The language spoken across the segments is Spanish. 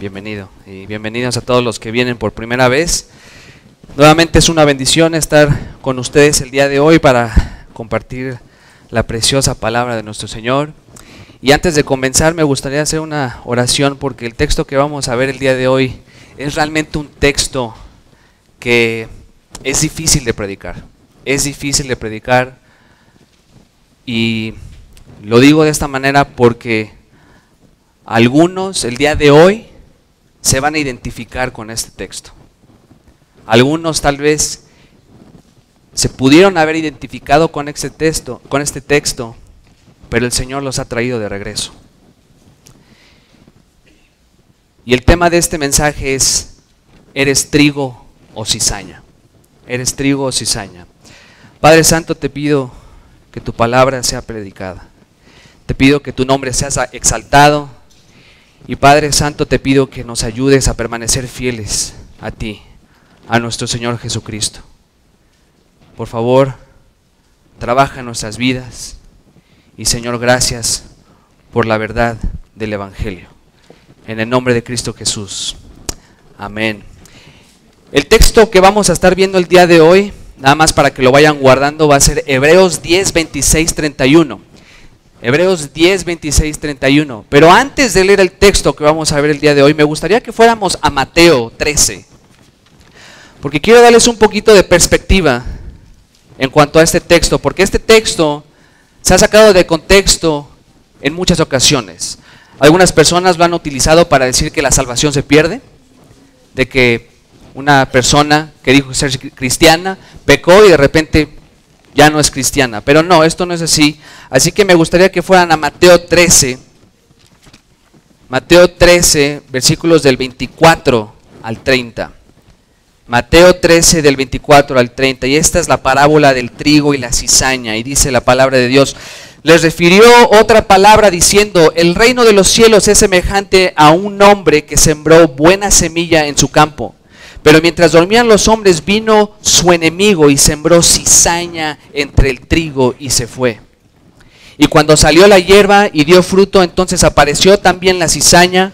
bienvenido y bienvenidos a todos los que vienen por primera vez. Nuevamente es una bendición estar con ustedes el día de hoy para compartir la preciosa palabra de nuestro Señor. Y antes de comenzar me gustaría hacer una oración porque el texto que vamos a ver el día de hoy es realmente un texto que es difícil de predicar. Es difícil de predicar y lo digo de esta manera porque algunos el día de hoy se van a identificar con este texto. Algunos tal vez se pudieron haber identificado con este texto, pero el Señor los ha traído de regreso. Y el tema de este mensaje es: ¿eres trigo o cizaña? ¿Eres trigo o cizaña? Padre Santo, te pido que tu palabra sea predicada. Te pido que tu nombre sea exaltado. Y Padre Santo, te pido que nos ayudes a permanecer fieles a ti, a nuestro Señor Jesucristo. Por favor, trabaja en nuestras vidas. Y Señor, gracias por la verdad del Evangelio. En el nombre de Cristo Jesús. Amén. El texto que vamos a estar viendo el día de hoy, nada más para que lo vayan guardando, va a ser Hebreos 10, 26, 31. Hebreos 10, 26, 31. Pero antes de leer el texto que vamos a ver el día de hoy, me gustaría que fuéramos a Mateo 13. Porque quiero darles un poquito de perspectiva en cuanto a este texto. Porque este texto se ha sacado de contexto en muchas ocasiones. Algunas personas lo han utilizado para decir que la salvación se pierde. De que una persona que dijo ser cristiana pecó y de repente ya no es cristiana. Pero no, esto no es así. Así que me gustaría que fueran a Mateo 13. Mateo 13, versículos del 24 al 30. Mateo 13 del 24 al 30. Y esta es la parábola del trigo y la cizaña. Y dice la palabra de Dios: les refirió otra palabra diciendo: el reino de los cielos es semejante a un hombre que sembró buena semilla en su campo. Pero mientras dormían los hombres, vino su enemigo y sembró cizaña entre el trigo y se fue. Y cuando salió la hierba y dio fruto, entonces apareció también la cizaña.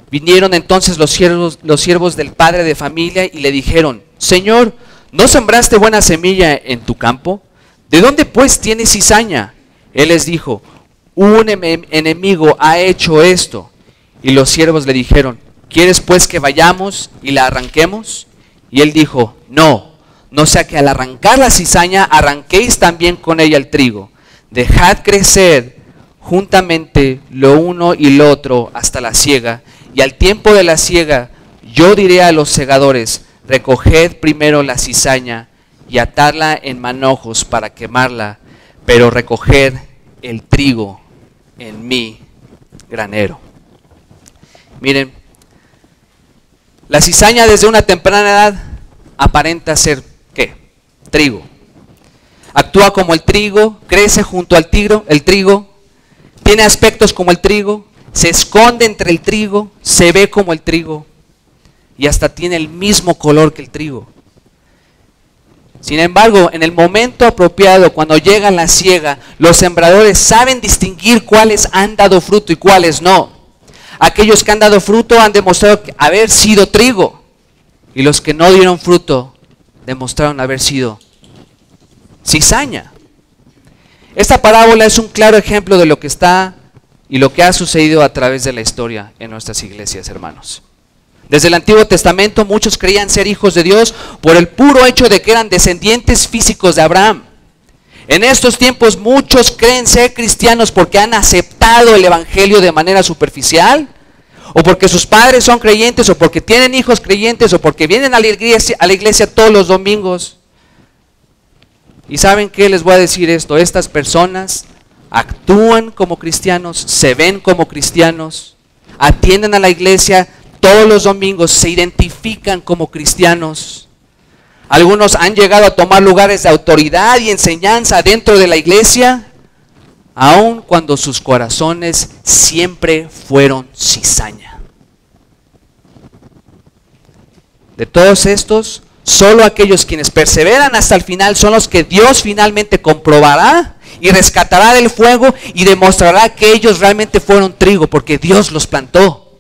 Vinieron entonces los siervos del padre de familia y le dijeron: Señor, ¿no sembraste buena semilla en tu campo? ¿De dónde pues tienes cizaña? Él les dijo: un enemigo ha hecho esto. Y los siervos le dijeron: ¿quieres pues que vayamos y la arranquemos? Y él dijo: no sea que al arrancar la cizaña arranquéis también con ella el trigo. Dejad crecer juntamente lo uno y lo otro hasta la siega. Y al tiempo de la siega yo diré a los segadores: recoged primero la cizaña y atadla en manojos para quemarla, pero recoged el trigo en mi granero. Miren, la cizaña desde una temprana edad aparenta ser, ¿qué? Trigo. Actúa como el trigo, crece junto al trigo, tiene aspectos como el trigo, se esconde entre el trigo, se ve como el trigo y hasta tiene el mismo color que el trigo. Sin embargo, en el momento apropiado, cuando llega la siega, los sembradores saben distinguir cuáles han dado fruto y cuáles no. Aquellos que han dado fruto han demostrado haber sido trigo, y los que no dieron fruto demostraron haber sido cizaña. Esta parábola es un claro ejemplo de lo que está y lo que ha sucedido a través de la historia en nuestras iglesias, hermanos. Desde el Antiguo Testamento muchos creían ser hijos de Dios por el puro hecho de que eran descendientes físicos de Abraham. En estos tiempos muchos creen ser cristianos porque han aceptado el evangelio de manera superficial, o porque sus padres son creyentes, o porque tienen hijos creyentes, o porque vienen a la iglesia todos los domingos. ¿Y saben qué? Les voy a decir esto: estas personas actúan como cristianos, se ven como cristianos, atienden a la iglesia todos los domingos, se identifican como cristianos. Algunos han llegado a tomar lugares de autoridad y enseñanza dentro de la iglesia, aun cuando sus corazones siempre fueron cizaña. De todos estos, solo aquellos quienes perseveran hasta el final son los que Dios finalmente comprobará y rescatará del fuego y demostrará que ellos realmente fueron trigo porque Dios los plantó.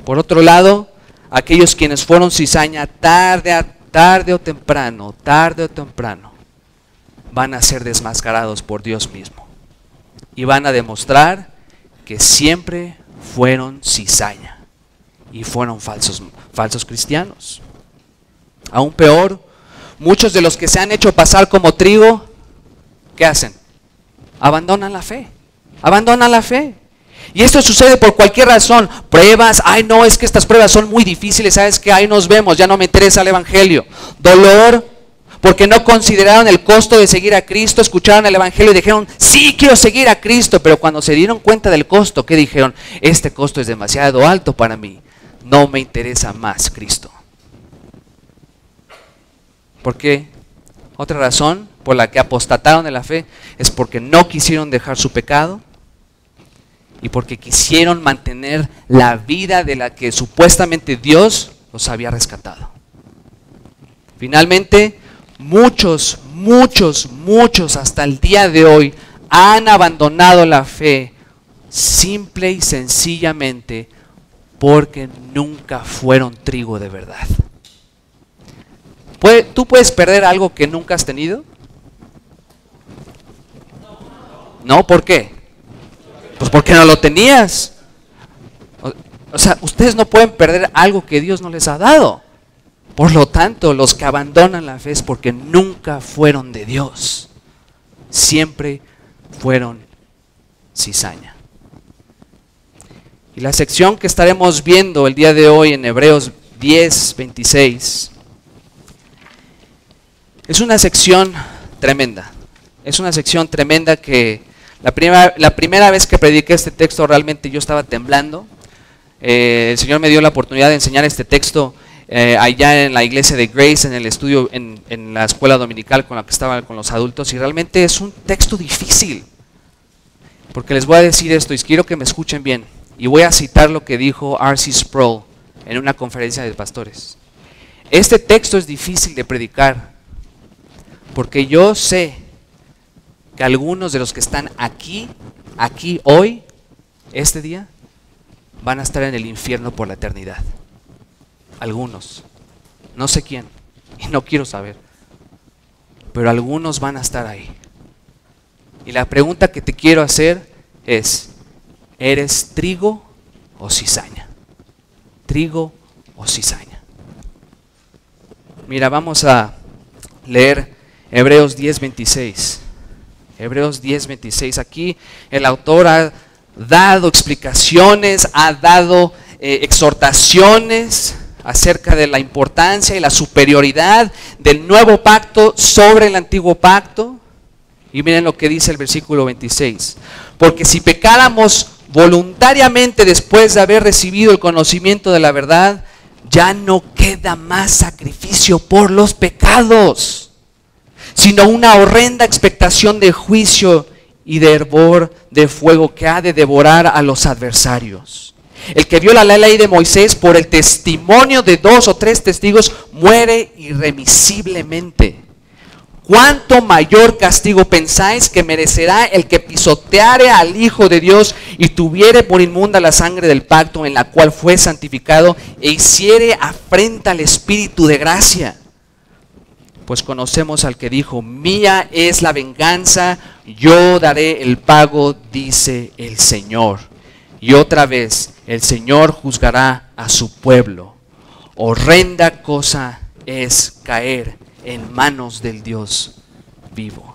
Por otro lado, aquellos quienes fueron cizaña tarde o temprano, van a ser desmascarados por Dios mismo. Y van a demostrar que siempre fueron cizaña y fueron falsos cristianos. Aún peor, muchos de los que se han hecho pasar como trigo, ¿qué hacen? Abandonan la fe. Y esto sucede por cualquier razón. Pruebas, ay no, es que estas pruebas son muy difíciles, ¿sabes qué? Ahí nos vemos, ya no me interesa el evangelio. Dolor, porque no consideraron el costo de seguir a Cristo, escucharon el evangelio y dijeron, sí, quiero seguir a Cristo, pero cuando se dieron cuenta del costo, ¿qué dijeron? Este costo es demasiado alto para mí, no me interesa más Cristo. ¿Por qué? Otra razón por la que apostataron de la fe es porque no quisieron dejar su pecado y porque quisieron mantener la vida de la que supuestamente Dios los había rescatado. Finalmente, muchos hasta el día de hoy han abandonado la fe simple y sencillamente porque nunca fueron trigo de verdad. ¿Tú puedes perder algo que nunca has tenido? No, ¿por qué? Pues porque no lo tenías. O sea, ustedes no pueden perder algo que Dios no les ha dado. Por lo tanto, los que abandonan la fe es porque nunca fueron de Dios. Siempre fueron cizaña. Y la sección que estaremos viendo el día de hoy en Hebreos 10:26 es una sección tremenda. Es una sección tremenda que la primera vez que prediqué este texto realmente yo estaba temblando. El Señor me dio la oportunidad de enseñar este texto allá en la iglesia de Grace, en el estudio, en la escuela dominical con la que estaba con los adultos, y realmente es un texto difícil. Porque les voy a decir esto y quiero que me escuchen bien. Y voy a citar lo que dijo R.C. Sproul en una conferencia de pastores. Este texto es difícil de predicar porque yo sé que algunos de los que están aquí hoy, este día, van a estar en el infierno por la eternidad. Algunos, no sé quién, y no quiero saber, pero algunos van a estar ahí. Y la pregunta que te quiero hacer es, ¿eres trigo o cizaña? ¿Trigo o cizaña? Mira, vamos a leer Hebreos 10:26. Hebreos 10:26. Aquí el autor ha dado explicaciones, ha dado exhortaciones acerca de la importancia y la superioridad del nuevo pacto sobre el antiguo pacto. Y miren lo que dice el versículo 26. Porque si pecáramos voluntariamente después de haber recibido el conocimiento de la verdad, ya no queda más sacrificio por los pecados, sino una horrenda expectación de juicio y de hervor de fuego que ha de devorar a los adversarios. El que viola la ley de Moisés por el testimonio de 2 o 3 testigos muere irremisiblemente. ¿Cuánto mayor castigo pensáis que merecerá el que pisoteare al Hijo de Dios y tuviere por inmunda la sangre del pacto en la cual fue santificado e hiciere afrenta al Espíritu de gracia? Pues conocemos al que dijo, mía es la venganza, yo daré el pago, dice el Señor. Y otra vez, el Señor juzgará a su pueblo. Horrenda cosa es caer en manos del Dios vivo.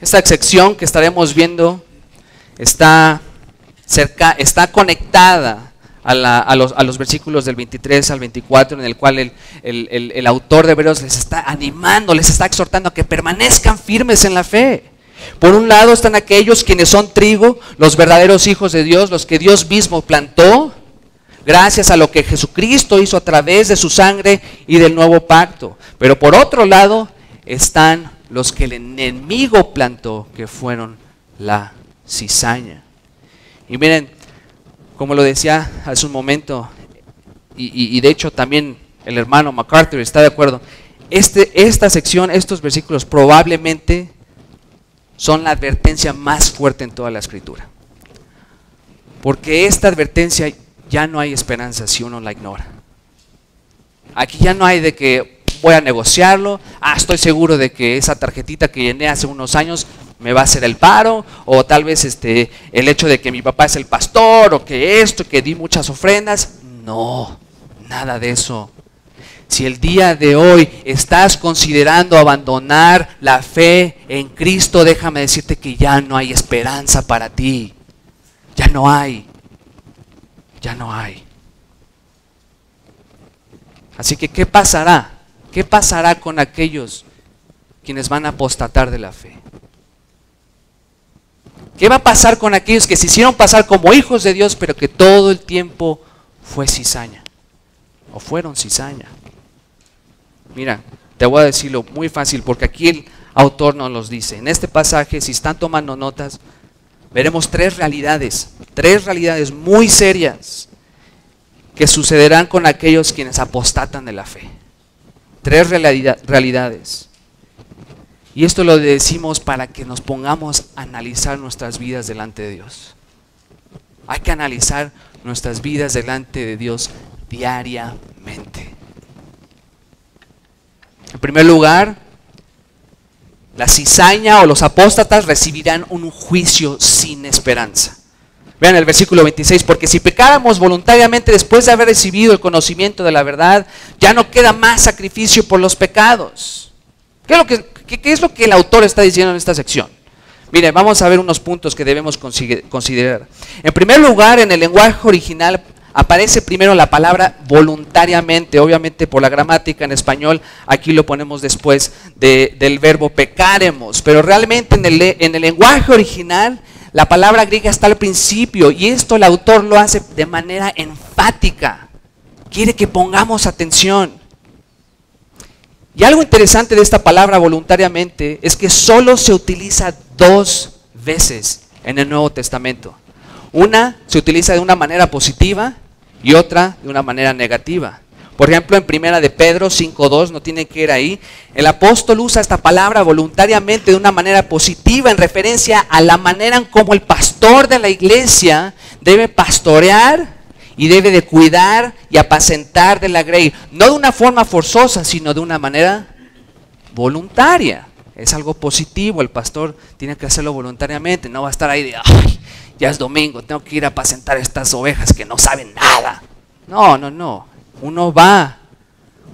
Esta sección que estaremos viendo está conectada a los versículos del 23 al 24, en el cual el autor de Hebreos les está animando, les está exhortando a que permanezcan firmes en la fe. Por un lado están aquellos quienes son trigo, los verdaderos hijos de Dios, los que Dios mismo plantó, gracias a lo que Jesucristo hizo a través de su sangre y del nuevo pacto. Pero por otro lado están los que el enemigo plantó, que fueron la cizaña. Y miren, como lo decía hace un momento, y de hecho también el hermano MacArthur está de acuerdo, esta sección, estos versículos probablemente son la advertencia más fuerte en toda la Escritura. Porque esta advertencia ya no hay esperanza si uno la ignora. Aquí ya no hay de que voy a negociarlo, estoy seguro de que esa tarjetita que llené hace unos años me va a hacer el paro, o tal vez el hecho de que mi papá es el pastor, o que que di muchas ofrendas. No, nada de eso. Si el día de hoy estás considerando abandonar la fe en Cristo, déjame decirte que ya no hay esperanza para ti. Ya no hay. Ya no hay. Así que, ¿qué pasará? ¿Qué pasará con aquellos quienes van a apostatar de la fe? ¿Qué va a pasar con aquellos que se hicieron pasar como hijos de Dios, pero que todo el tiempo fue cizaña? O fueron cizaña. Mira, te voy a decirlo muy fácil, porque aquí el autor nos los dice. En este pasaje, si están tomando notas, veremos tres realidades muy serias que sucederán con aquellos quienes apostatan de la fe. Tres realidades. Y esto lo decimos para que nos pongamos a analizar nuestras vidas delante de Dios. Hay que analizar nuestras vidas delante de Dios diariamente. En primer lugar, la cizaña o los apóstatas recibirán un juicio sin esperanza. Vean el versículo 26, porque si pecáramos voluntariamente después de haber recibido el conocimiento de la verdad, ya no queda más sacrificio por los pecados. ¿Qué es lo que el autor está diciendo en esta sección? Miren, vamos a ver unos puntos que debemos considerar. En primer lugar, en el lenguaje original aparece primero la palabra voluntariamente, obviamente por la gramática en español, aquí lo ponemos después del verbo pecaremos, pero realmente en el lenguaje original la palabra griega está al principio, y esto el autor lo hace de manera enfática. Quiere que pongamos atención. Y algo interesante de esta palabra voluntariamente es que solo se utiliza 2 veces en el Nuevo Testamento. Una se utiliza de una manera positiva y otra de una manera negativa. Por ejemplo, en Primera de Pedro 5:2, no tiene que ir ahí, el apóstol usa esta palabra voluntariamente de una manera positiva en referencia a la manera en cómo el pastor de la iglesia debe pastorear y debe de cuidar y apacentar de la grey, no de una forma forzosa, sino de una manera voluntaria. Es algo positivo, el pastor tiene que hacerlo voluntariamente, no va a estar ahí de, ay, ya es domingo, tengo que ir a apacentar estas ovejas que no saben nada. No, uno va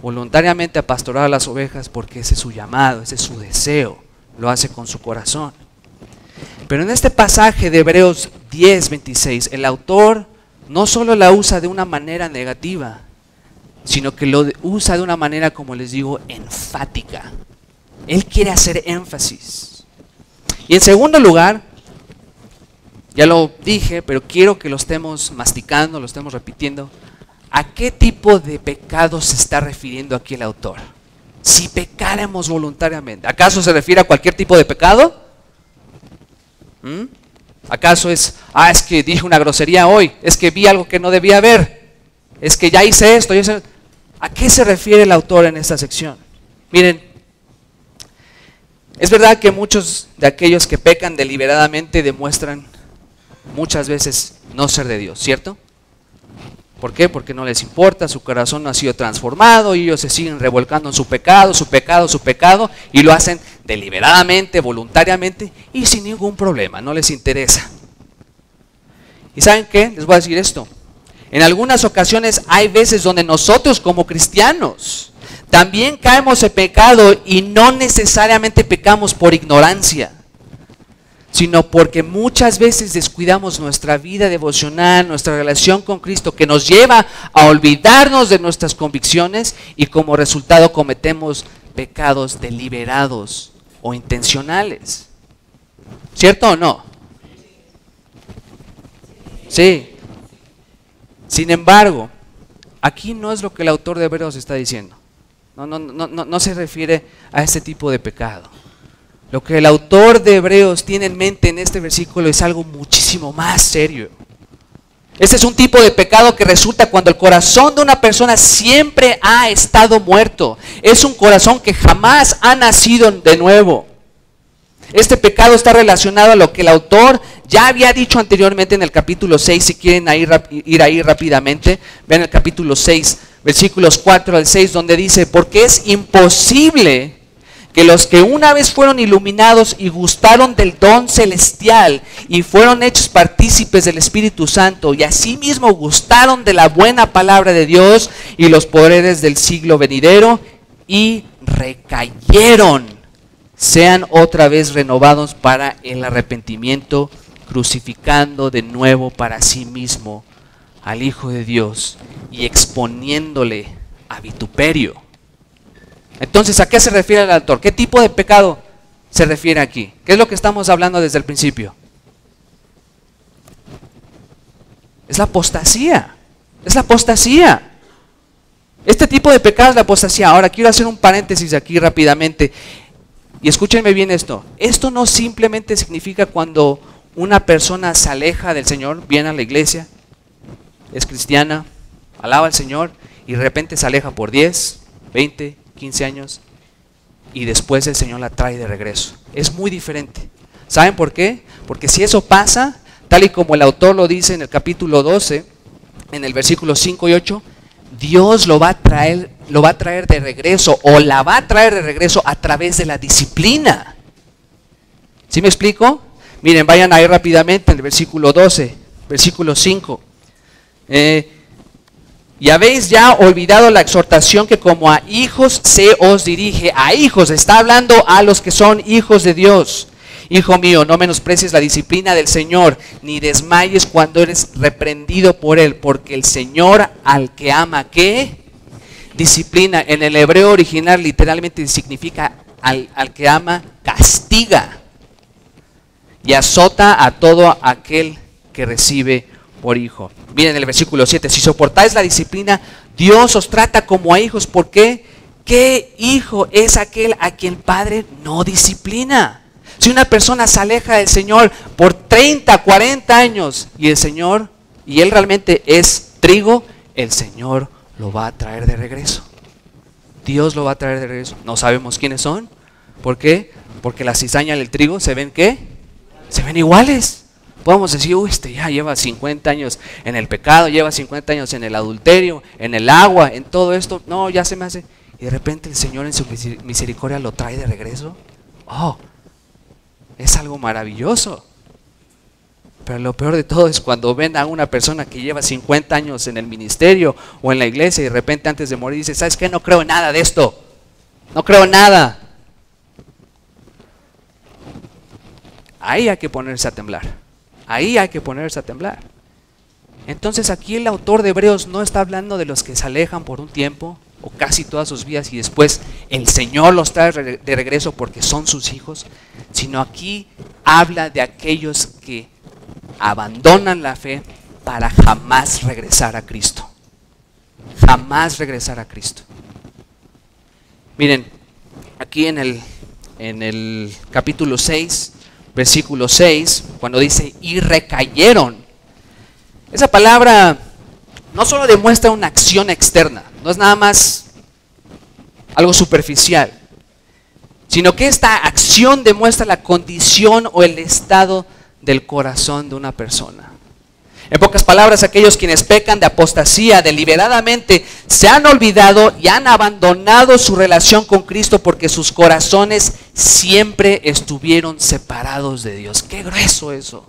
voluntariamente a pastorar a las ovejas porque ese es su llamado, ese es su deseo, lo hace con su corazón. Pero en este pasaje de Hebreos 10:26, el autor no solo la usa de una manera negativa, sino que lo usa de una manera, como les digo, enfática. Él quiere hacer énfasis. Y en segundo lugar, ya lo dije, pero quiero que lo estemos masticando, lo estemos repitiendo. ¿A qué tipo de pecado se está refiriendo aquí el autor? Si pecáramos voluntariamente, ¿acaso se refiere a cualquier tipo de pecado? ¿Acaso es que dije una grosería hoy, es que vi algo que no debía ver, es que ya hice esto? ¿A qué se refiere el autor en esta sección? Miren, es verdad que muchos de aquellos que pecan deliberadamente demuestran muchas veces no ser de Dios, ¿cierto? ¿Por qué? Porque no les importa, su corazón no ha sido transformado y ellos se siguen revolcando en su pecado, y lo hacen deliberadamente, voluntariamente y sin ningún problema, no les interesa. ¿Y saben qué? Les voy a decir esto. En algunas ocasiones hay veces donde nosotros como cristianos también caemos en pecado, y no necesariamente pecamos por ignorancia, sino porque muchas veces descuidamos nuestra vida devocional, nuestra relación con Cristo, que nos lleva a olvidarnos de nuestras convicciones, y como resultado cometemos pecados deliberados o intencionales. ¿Cierto o no? Sí. Sin embargo, aquí no es lo que el autor de Hebreos está diciendo. No se refiere a este tipo de pecado. Lo que el autor de Hebreos tiene en mente en este versículo es algo muchísimo más serio. Este es un tipo de pecado que resulta cuando el corazón de una persona siempre ha estado muerto. Es un corazón que jamás ha nacido de nuevo. Este pecado está relacionado a lo que el autor ya había dicho anteriormente en el capítulo 6, si quieren ir ahí rápidamente, vean el capítulo 6, versículos 4 al 6, donde dice, porque es imposible que los que una vez fueron iluminados y gustaron del don celestial y fueron hechos partícipes del Espíritu Santo y asimismo gustaron de la buena palabra de Dios y los poderes del siglo venidero y recayeron, sean otra vez renovados para el arrepentimiento, crucificando de nuevo para sí mismo al Hijo de Dios y exponiéndole a vituperio. Entonces, ¿a qué se refiere el autor? ¿Qué tipo de pecado se refiere aquí? ¿Qué es lo que estamos hablando desde el principio? Es la apostasía. Es la apostasía. Este tipo de pecado es la apostasía. Ahora, quiero hacer un paréntesis aquí rápidamente. Y escúchenme bien esto. Esto no simplemente significa cuando una persona se aleja del Señor, viene a la iglesia, es cristiana, alaba al Señor y de repente se aleja por 10, 20, 15 años y después el Señor la trae de regreso. Es muy diferente. ¿Saben por qué? Porque si eso pasa, tal y como el autor lo dice en el capítulo 12, en el versículo 5 y 8, Dios lo va a traer de regreso o la va a traer de regreso a través de la disciplina. ¿Sí me explico? Miren, vayan ahí rápidamente en el versículo 12, versículo 5. Y habéis ya olvidado la exhortación que como a hijos se os dirige. A hijos, está hablando a los que son hijos de Dios. Hijo mío, no menosprecies la disciplina del Señor, ni desmayes cuando eres reprendido por Él, porque el Señor al que ama, ¿qué? Disciplina. En el hebreo original literalmente significa al que ama, castiga. Y azota a todo aquel que recibe por hijo. Miren el versículo 7, si soportáis la disciplina, Dios os trata como a hijos. ¿Por qué? ¿Qué hijo es aquel a quien Padre no disciplina? Si una persona se aleja del Señor por 30, 40 años y él realmente es trigo, el Señor lo va a traer de regreso. Dios lo va a traer de regreso. No sabemos quiénes son. ¿Por qué? Porque la cizaña y el trigo se ven ¿qué? Se ven iguales. Podemos decir, ya lleva 50 años en el pecado, lleva 50 años en el adulterio, en el agua, en todo esto. No, ya se me hace. Y de repente el Señor en su misericordia lo trae de regreso. Oh, es algo maravilloso. Pero lo peor de todo es cuando ven a una persona que lleva 50 años en el ministerio o en la iglesia y de repente antes de morir dice, ¿sabes qué? No creo en nada de esto. No creo en nada. Ahí hay que ponerse a temblar. Ahí hay que ponerse a temblar. Entonces aquí el autor de Hebreos no está hablando de los que se alejan por un tiempo o casi todas sus vidas y después el Señor los trae de regreso porque son sus hijos, sino aquí habla de aquellos que abandonan la fe para jamás regresar a Cristo. Jamás regresar a Cristo. Miren, aquí en el capítulo 6, versículo 6, cuando dice, y recayeron. Esa palabra no solo demuestra una acción externa, no es nada más algo superficial, sino que esta acción demuestra la condición o el estado del corazón de una persona. En pocas palabras, aquellos quienes pecan de apostasía deliberadamente se han olvidado y han abandonado su relación con Cristo porque sus corazones siempre estuvieron separados de Dios. ¡Qué grueso eso!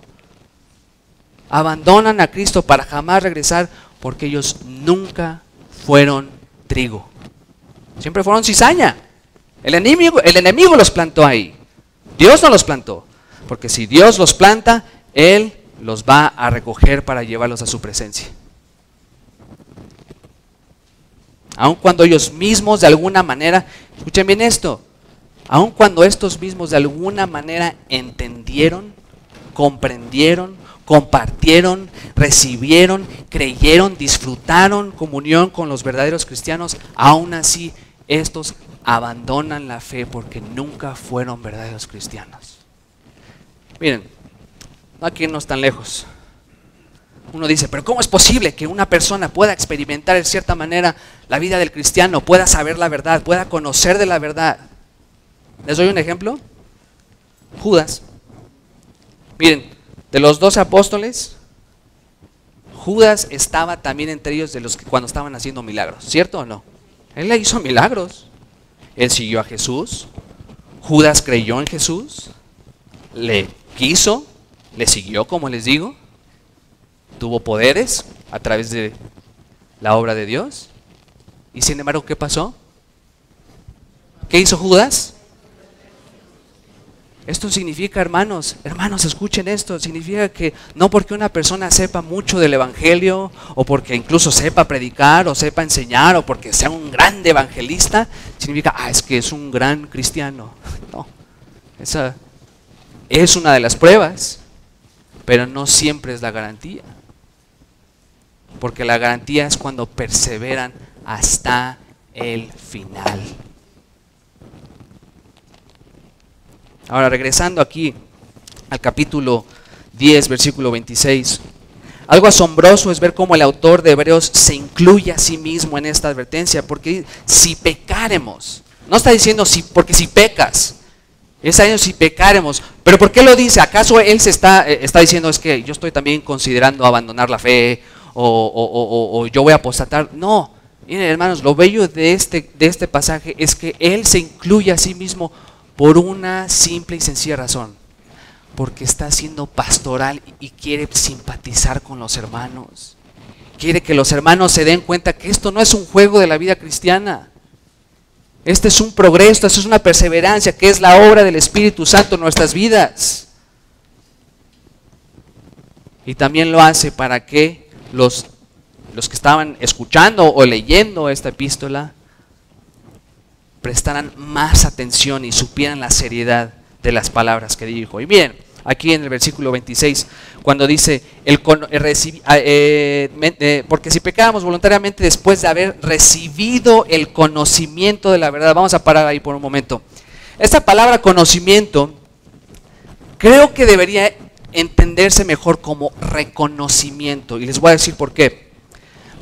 Abandonan a Cristo para jamás regresar porque ellos nunca fueron trigo. Siempre fueron cizaña. El enemigo los plantó ahí. Dios no los plantó. Porque si Dios los planta, Él los va a recoger para llevarlos a su presencia. Aun cuando ellos mismos de alguna manera, escuchen bien esto, aun cuando estos mismos de alguna manera entendieron, comprendieron, compartieron, recibieron, creyeron, disfrutaron comunión con los verdaderos cristianos, aún así estos abandonan la fe porque nunca fueron verdaderos cristianos. Miren, aquí no están lejos. Uno dice, pero ¿cómo es posible que una persona pueda experimentar de cierta manera la vida del cristiano, pueda saber la verdad, pueda conocer de la verdad? Les doy un ejemplo. Judas. Miren, De los 12 apóstoles, Judas estaba también entre ellos de los que cuando estaban haciendo milagros, ¿cierto o no? Él le hizo milagros. Él siguió a Jesús. Judas creyó en Jesús. Le quiso, le siguió, como les digo. Tuvo poderes a través de la obra de Dios. Y sin embargo, ¿qué pasó? ¿Qué hizo Judas? Esto significa, hermanos, escuchen esto, significa que no porque una persona sepa mucho del evangelio, o porque incluso sepa predicar, o sepa enseñar, o porque sea un gran evangelista, significa, es que es un gran cristiano. No, esa es una de las pruebas, pero no siempre es la garantía. Porque la garantía es cuando perseveran hasta el final. Ahora, regresando aquí al capítulo 10, versículo 26. Algo asombroso es ver cómo el autor de Hebreos se incluye a sí mismo en esta advertencia, porque si pecáremos, no está diciendo porque si pecas, está diciendo si pecáremos, pero ¿por qué lo dice? ¿Acaso él se está diciendo es que yo estoy también considerando abandonar la fe o yo voy a apostatar? No, miren hermanos, lo bello de este pasaje es que él se incluye a sí mismo por una simple y sencilla razón, porque está siendo pastoral y quiere simpatizar con los hermanos. Quiere que los hermanos se den cuenta que esto no es un juego de la vida cristiana. Este es un progreso, esto es una perseverancia, que es la obra del Espíritu Santo en nuestras vidas. Y también lo hace para que los que estaban escuchando o leyendo esta epístola prestaran más atención y supieran la seriedad de las palabras que dijo. Y bien, aquí en el versículo 26, cuando dice, porque si pecáramos voluntariamente después de haber recibido el conocimiento de la verdad, vamos a parar ahí por un momento. Esta palabra conocimiento, creo que debería entenderse mejor como reconocimiento, y les voy a decir por qué.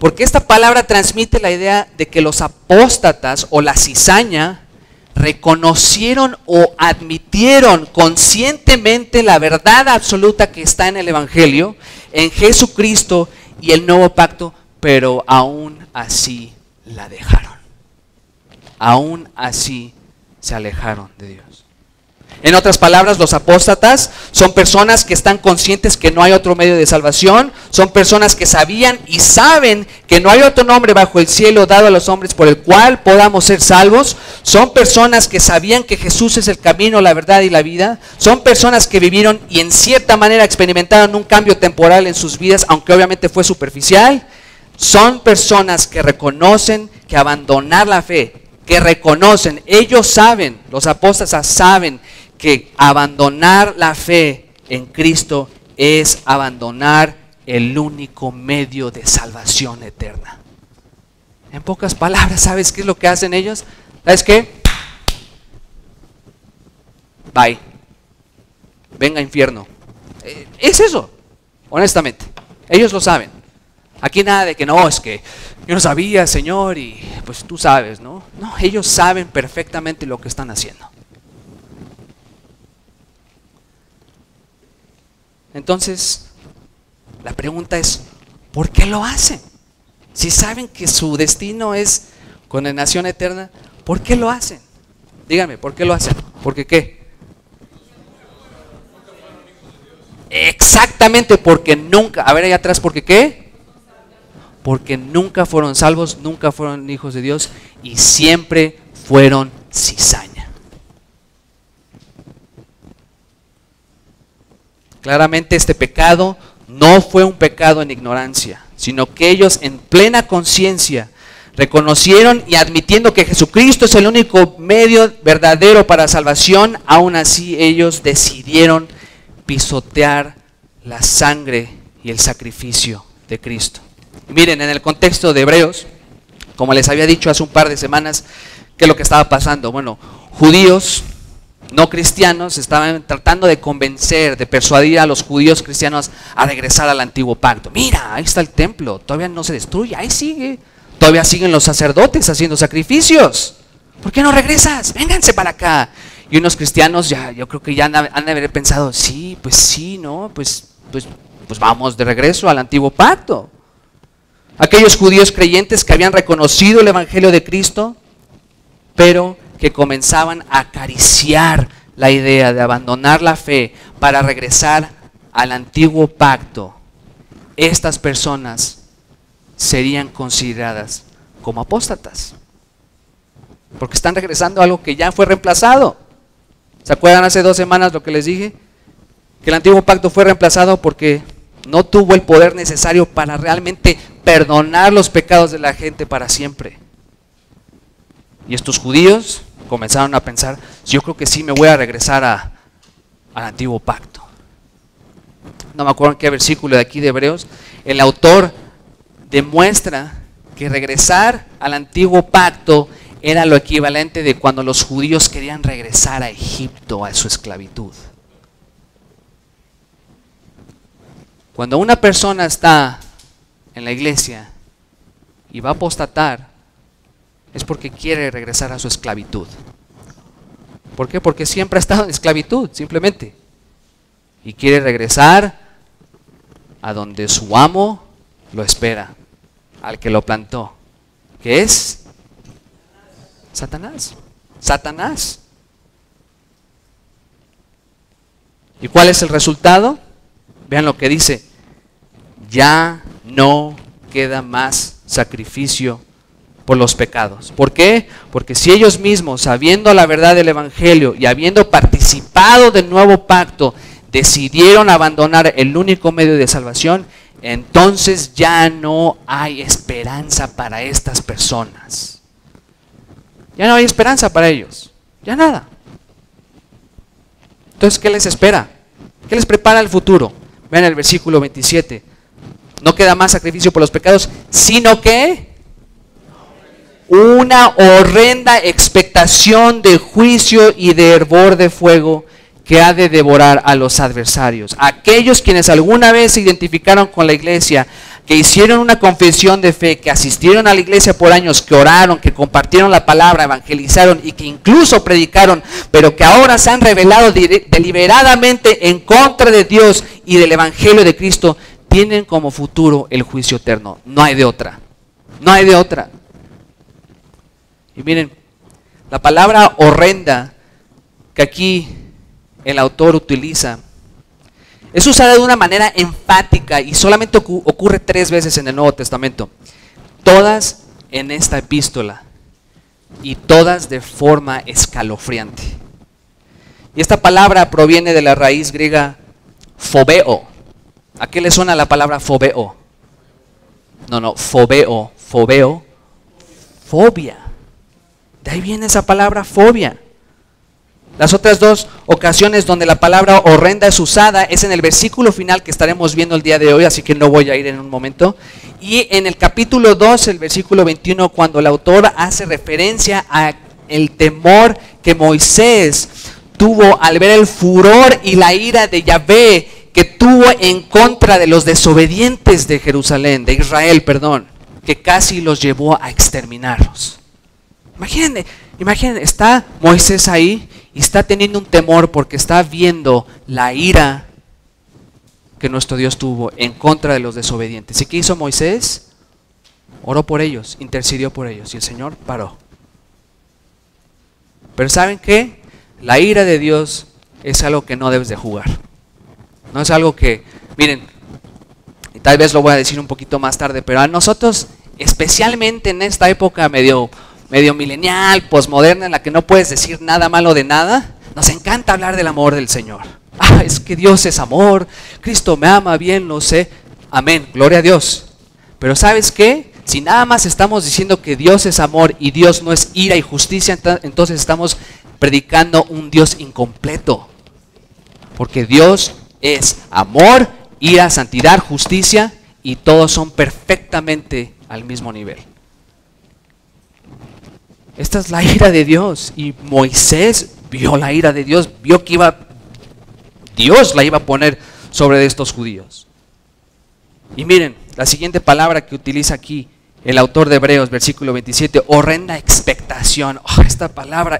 Porque esta palabra transmite la idea de que los apóstatas o la cizaña reconocieron o admitieron conscientemente la verdad absoluta que está en el Evangelio, en Jesucristo y el nuevo pacto, pero aún así la dejaron. Aún así se alejaron de Dios. En otras palabras, los apóstatas son personas que están conscientes que no hay otro medio de salvación, son personas que sabían y saben que no hay otro nombre bajo el cielo dado a los hombres por el cual podamos ser salvos, son personas que sabían que Jesús es el camino, la verdad y la vida, son personas que vivieron y en cierta manera experimentaron un cambio temporal en sus vidas, aunque obviamente fue superficial, son personas que reconocen que abandonar la fe, que reconocen, ellos saben, los apóstatas saben que abandonar la fe en Cristo es abandonar el único medio de salvación eterna. En pocas palabras, ¿sabes qué es lo que hacen ellos? ¿Sabes qué? Bye. Venga infierno. Es eso, honestamente. Ellos lo saben. Aquí nada de que no, es que yo no sabía, Señor, y pues tú sabes, ¿no? No, ellos saben perfectamente lo que están haciendo. Entonces, la pregunta es, ¿por qué lo hacen? Si saben que su destino es condenación eterna, ¿por qué lo hacen? Díganme, ¿por qué lo hacen? ¿Por qué qué? Exactamente, porque nunca, a ver allá atrás, ¿por qué qué? Porque nunca fueron salvos, nunca fueron hijos de Dios y siempre fueron cizaña. Claramente este pecado no fue un pecado en ignorancia, sino que ellos en plena conciencia reconocieron y admitiendo que Jesucristo es el único medio verdadero para salvación, aún así ellos decidieron pisotear la sangre y el sacrificio de Cristo. Miren, en el contexto de Hebreos, como les había dicho hace un par de semanas, ¿qué es lo que estaba pasando? Bueno, judíos no cristianos estaban tratando de convencer, de persuadir a los judíos cristianos a regresar al antiguo pacto. Mira, ahí está el templo, todavía no se destruye, ahí sigue. Todavía siguen los sacerdotes haciendo sacrificios. ¿Por qué no regresas? Vénganse para acá. Y unos cristianos yo creo que ya han de haber pensado, sí, pues sí, ¿no? Pues pues vamos de regreso al antiguo pacto. Aquellos judíos creyentes que habían reconocido el evangelio de Cristo, pero que comenzaban a acariciar la idea de abandonar la fe para regresar al antiguo pacto, estas personas serían consideradas como apóstatas, porque están regresando a algo que ya fue reemplazado. ¿Se acuerdan hace 2 semanas lo que les dije? Que el antiguo pacto fue reemplazado porque no tuvo el poder necesario para realmente perdonar los pecados de la gente para siempre. Y estos judíos comenzaron a pensar, yo creo que sí me voy a regresar al antiguo pacto. No me acuerdo en qué versículo de aquí de Hebreos, el autor demuestra que regresar al antiguo pacto era lo equivalente de cuando los judíos querían regresar a Egipto, a su esclavitud. Cuando una persona está en la iglesia y va a apostatar, es porque quiere regresar a su esclavitud. ¿Por qué? Porque siempre ha estado en esclavitud, simplemente. Y quiere regresar a donde su amo lo espera, al que lo plantó, que es Satanás. Satanás. ¿Y cuál es el resultado? Vean lo que dice: ya no queda más sacrificio por los pecados. ¿Por qué? Porque si ellos mismos, sabiendo la verdad del evangelio y habiendo participado del nuevo pacto, decidieron abandonar el único medio de salvación, entonces ya no hay esperanza para estas personas. Ya no hay esperanza para ellos. Ya nada. Entonces, ¿qué les espera? ¿Qué les prepara el futuro? Vean el versículo 27. No queda más sacrificio por los pecados, sino que una horrenda expectación de juicio y de hervor de fuego que ha de devorar a los adversarios. Aquellos quienes alguna vez se identificaron con la iglesia, que hicieron una confesión de fe, que asistieron a la iglesia por años, que oraron, que compartieron la palabra, evangelizaron y que incluso predicaron, pero que ahora se han rebelado deliberadamente en contra de Dios y del evangelio de Cristo, tienen como futuro el juicio eterno. No hay de otra. No hay de otra. Y miren, la palabra horrenda que aquí el autor utiliza es usada de una manera enfática y solamente ocurre 3 veces en el Nuevo Testamento. Todas en esta epístola y todas de forma escalofriante. Y esta palabra proviene de la raíz griega phobeo. ¿A qué le suena la palabra phobeo? No, phobeo, fobia. De ahí viene esa palabra fobia. Las otras 2 ocasiones donde la palabra horrenda es usada es en el versículo final que estaremos viendo el día de hoy, así que no voy a ir en un momento. Y en el capítulo 2, el versículo 21, cuando el autor hace referencia a el temor que Moisés tuvo al ver el furor y la ira de Yahvé que tuvo en contra de los desobedientes de Jerusalén, de Israel, perdón, que casi los llevó a exterminarlos. Imaginen, está Moisés ahí y está teniendo un temor porque está viendo la ira que nuestro Dios tuvo en contra de los desobedientes. ¿Y qué hizo Moisés? Oró por ellos, intercedió por ellos y el Señor paró. Pero ¿saben qué? La ira de Dios es algo que no debes de jugar. No es algo que, miren, y tal vez lo voy a decir un poquito más tarde, pero a nosotros, especialmente en esta época medio milenial, posmoderna, en la que no puedes decir nada malo de nada, nos encanta hablar del amor del Señor. Es que Dios es amor, Cristo me ama, bien lo sé, amén, gloria a Dios. Pero ¿sabes qué? Si nada más estamos diciendo que Dios es amor y Dios no es ira y justicia, entonces estamos predicando un Dios incompleto. Porque Dios es amor, ira, santidad, justicia, y todos son perfectamente al mismo nivel. Esta es la ira de Dios, y Moisés vio la ira de Dios, vio que Dios la iba a poner sobre estos judíos. Y miren, la siguiente palabra que utiliza aquí el autor de Hebreos, versículo 27, horrenda expectación. Oh, esta palabra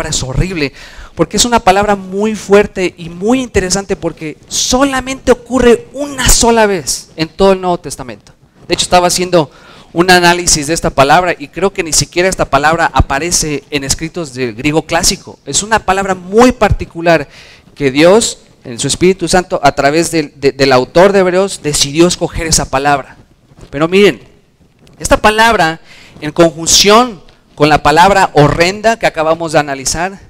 es horrible, porque es una palabra muy fuerte y muy interesante, porque solamente ocurre una sola vez en todo el Nuevo Testamento. De hecho, estaba haciendo un análisis de esta palabra y creo que ni siquiera esta palabra aparece en escritos del griego clásico. Es una palabra muy particular que Dios, en su Espíritu Santo, a través del autor de Hebreos, decidió escoger esa palabra. Pero miren, esta palabra, en conjunción con la palabra horrenda que acabamos de analizar,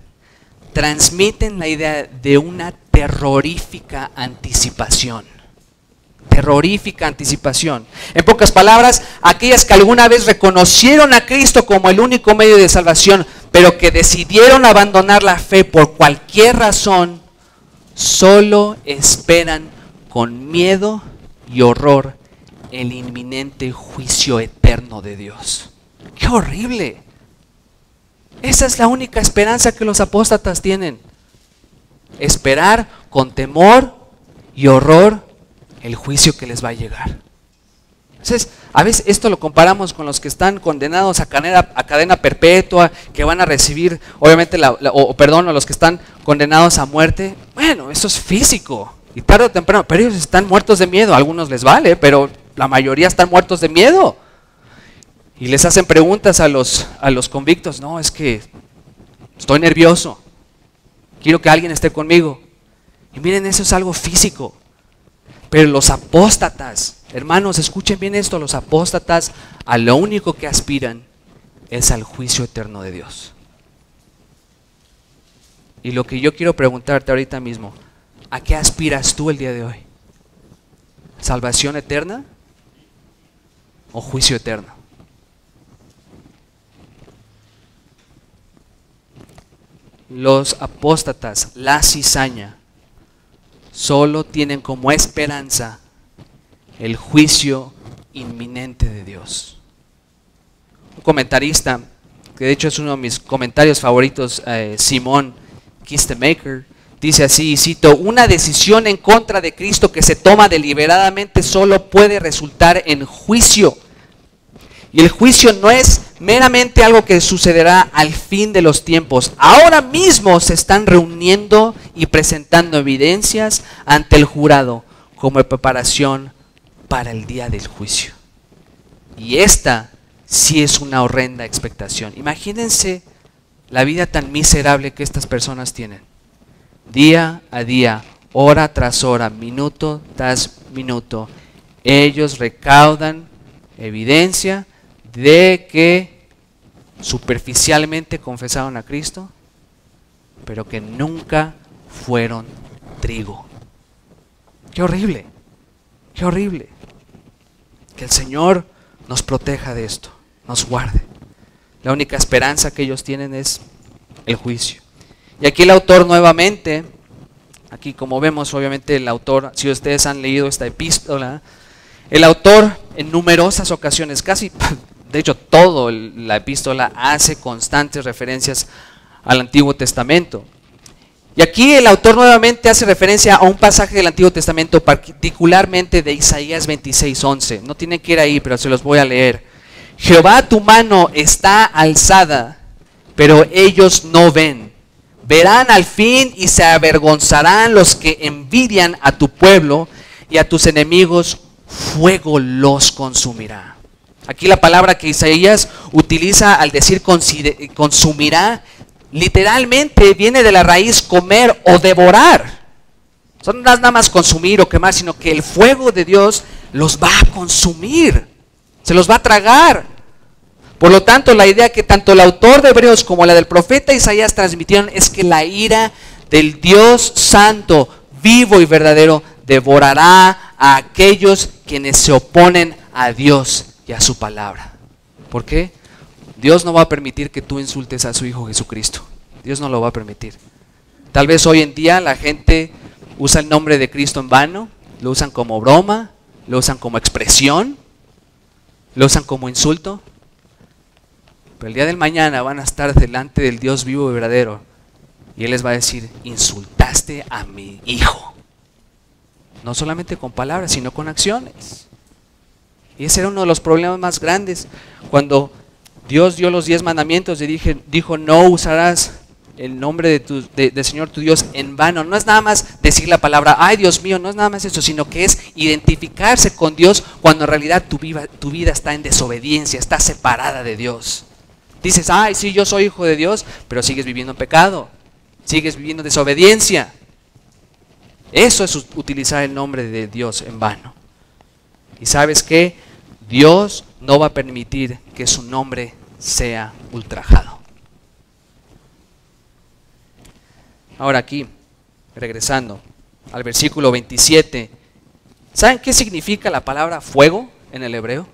transmiten la idea de una terrorífica anticipación. Terrorífica anticipación. En pocas palabras, aquellas que alguna vez reconocieron a Cristo como el único medio de salvación, pero que decidieron abandonar la fe por cualquier razón, solo esperan con miedo y horror el inminente juicio eterno de Dios. ¡Qué horrible! Esa es la única esperanza que los apóstatas tienen. Esperar con temor y horror el juicio que les va a llegar. Entonces, a veces esto lo comparamos con los que están condenados a cadena perpetua, que van a recibir, obviamente, o los que están condenados a muerte. Bueno, eso es físico, y tarde o temprano, pero ellos están muertos de miedo. A algunos les vale, pero la mayoría están muertos de miedo. Y les hacen preguntas a los convictos. No, es que estoy nervioso, quiero que alguien esté conmigo. Y miren, eso es algo físico. Pero los apóstatas, hermanos, escuchen bien esto, los apóstatas a lo único que aspiran es al juicio eterno de Dios. Y lo que yo quiero preguntarte ahorita mismo, ¿a qué aspiras tú el día de hoy? ¿Salvación eterna o juicio eterno? Los apóstatas, la cizaña, solo tienen como esperanza el juicio inminente de Dios. Un comentarista, que de hecho es uno de mis comentarios favoritos, Simon Kistemaker, dice así, y cito: una decisión en contra de Cristo que se toma deliberadamente solo puede resultar en juicio. Y el juicio no es meramente algo que sucederá al fin de los tiempos. Ahora mismo se están reuniendo y presentando evidencias ante el jurado como preparación para el día del juicio. Y esta sí es una horrenda expectación. Imagínense la vida tan miserable que estas personas tienen. Día a día, hora tras hora, minuto tras minuto, ellos recaudan evidencia de que superficialmente confesaron a Cristo, pero que nunca fueron trigo. ¡Qué horrible! ¡Qué horrible! Que el Señor nos proteja de esto, nos guarde. La única esperanza que ellos tienen es el juicio. Y aquí el autor nuevamente, aquí como vemos obviamente el autor, si ustedes han leído esta epístola, el autor en numerosas ocasiones, casi de hecho toda la epístola hace constantes referencias al Antiguo Testamento. Y aquí el autor nuevamente hace referencia a un pasaje del Antiguo Testamento, particularmente de Isaías 26:11. No tienen que ir ahí, pero se los voy a leer. Jehová, tu mano está alzada, pero ellos no ven. Verán al fin y se avergonzarán los que envidian a tu pueblo, y a tus enemigos fuego los consumirá. Aquí la palabra que Isaías utiliza al decir consumirá, literalmente viene de la raíz comer o devorar. Son nada más consumir o quemar, sino que el fuego de Dios los va a consumir, se los va a tragar. Por lo tanto, la idea que tanto el autor de Hebreos como la del profeta Isaías transmitieron es que la ira del Dios santo, vivo y verdadero, devorará a aquellos quienes se oponen a Dios y a su palabra. ¿Por qué? Dios no va a permitir que tú insultes a su Hijo Jesucristo. Dios no lo va a permitir. Tal vez hoy en día la gente usa el nombre de Cristo en vano, lo usan como broma, lo usan como expresión, lo usan como insulto. Pero el día del mañana van a estar delante del Dios vivo y verdadero, y Él les va a decir: insultaste a mi Hijo. No solamente con palabras, sino con acciones. Y ese era uno de los problemas más grandes. Cuando Dios dio los 10 mandamientos y dijo, no usarás el nombre del Señor tu Dios en vano. No es nada más decir la palabra, ay Dios mío, no es nada más eso, sino que es identificarse con Dios cuando en realidad tu vida está en desobediencia, está separada de Dios. Dices, ay sí, yo soy hijo de Dios, pero sigues viviendo en pecado, sigues viviendo en desobediencia. Eso es utilizar el nombre de Dios en vano. ¿Y sabes qué? Dios no va a permitir que su nombre sea ultrajado. Ahora aquí, regresando al versículo 27, ¿saben qué significa la palabra fuego en el hebreo?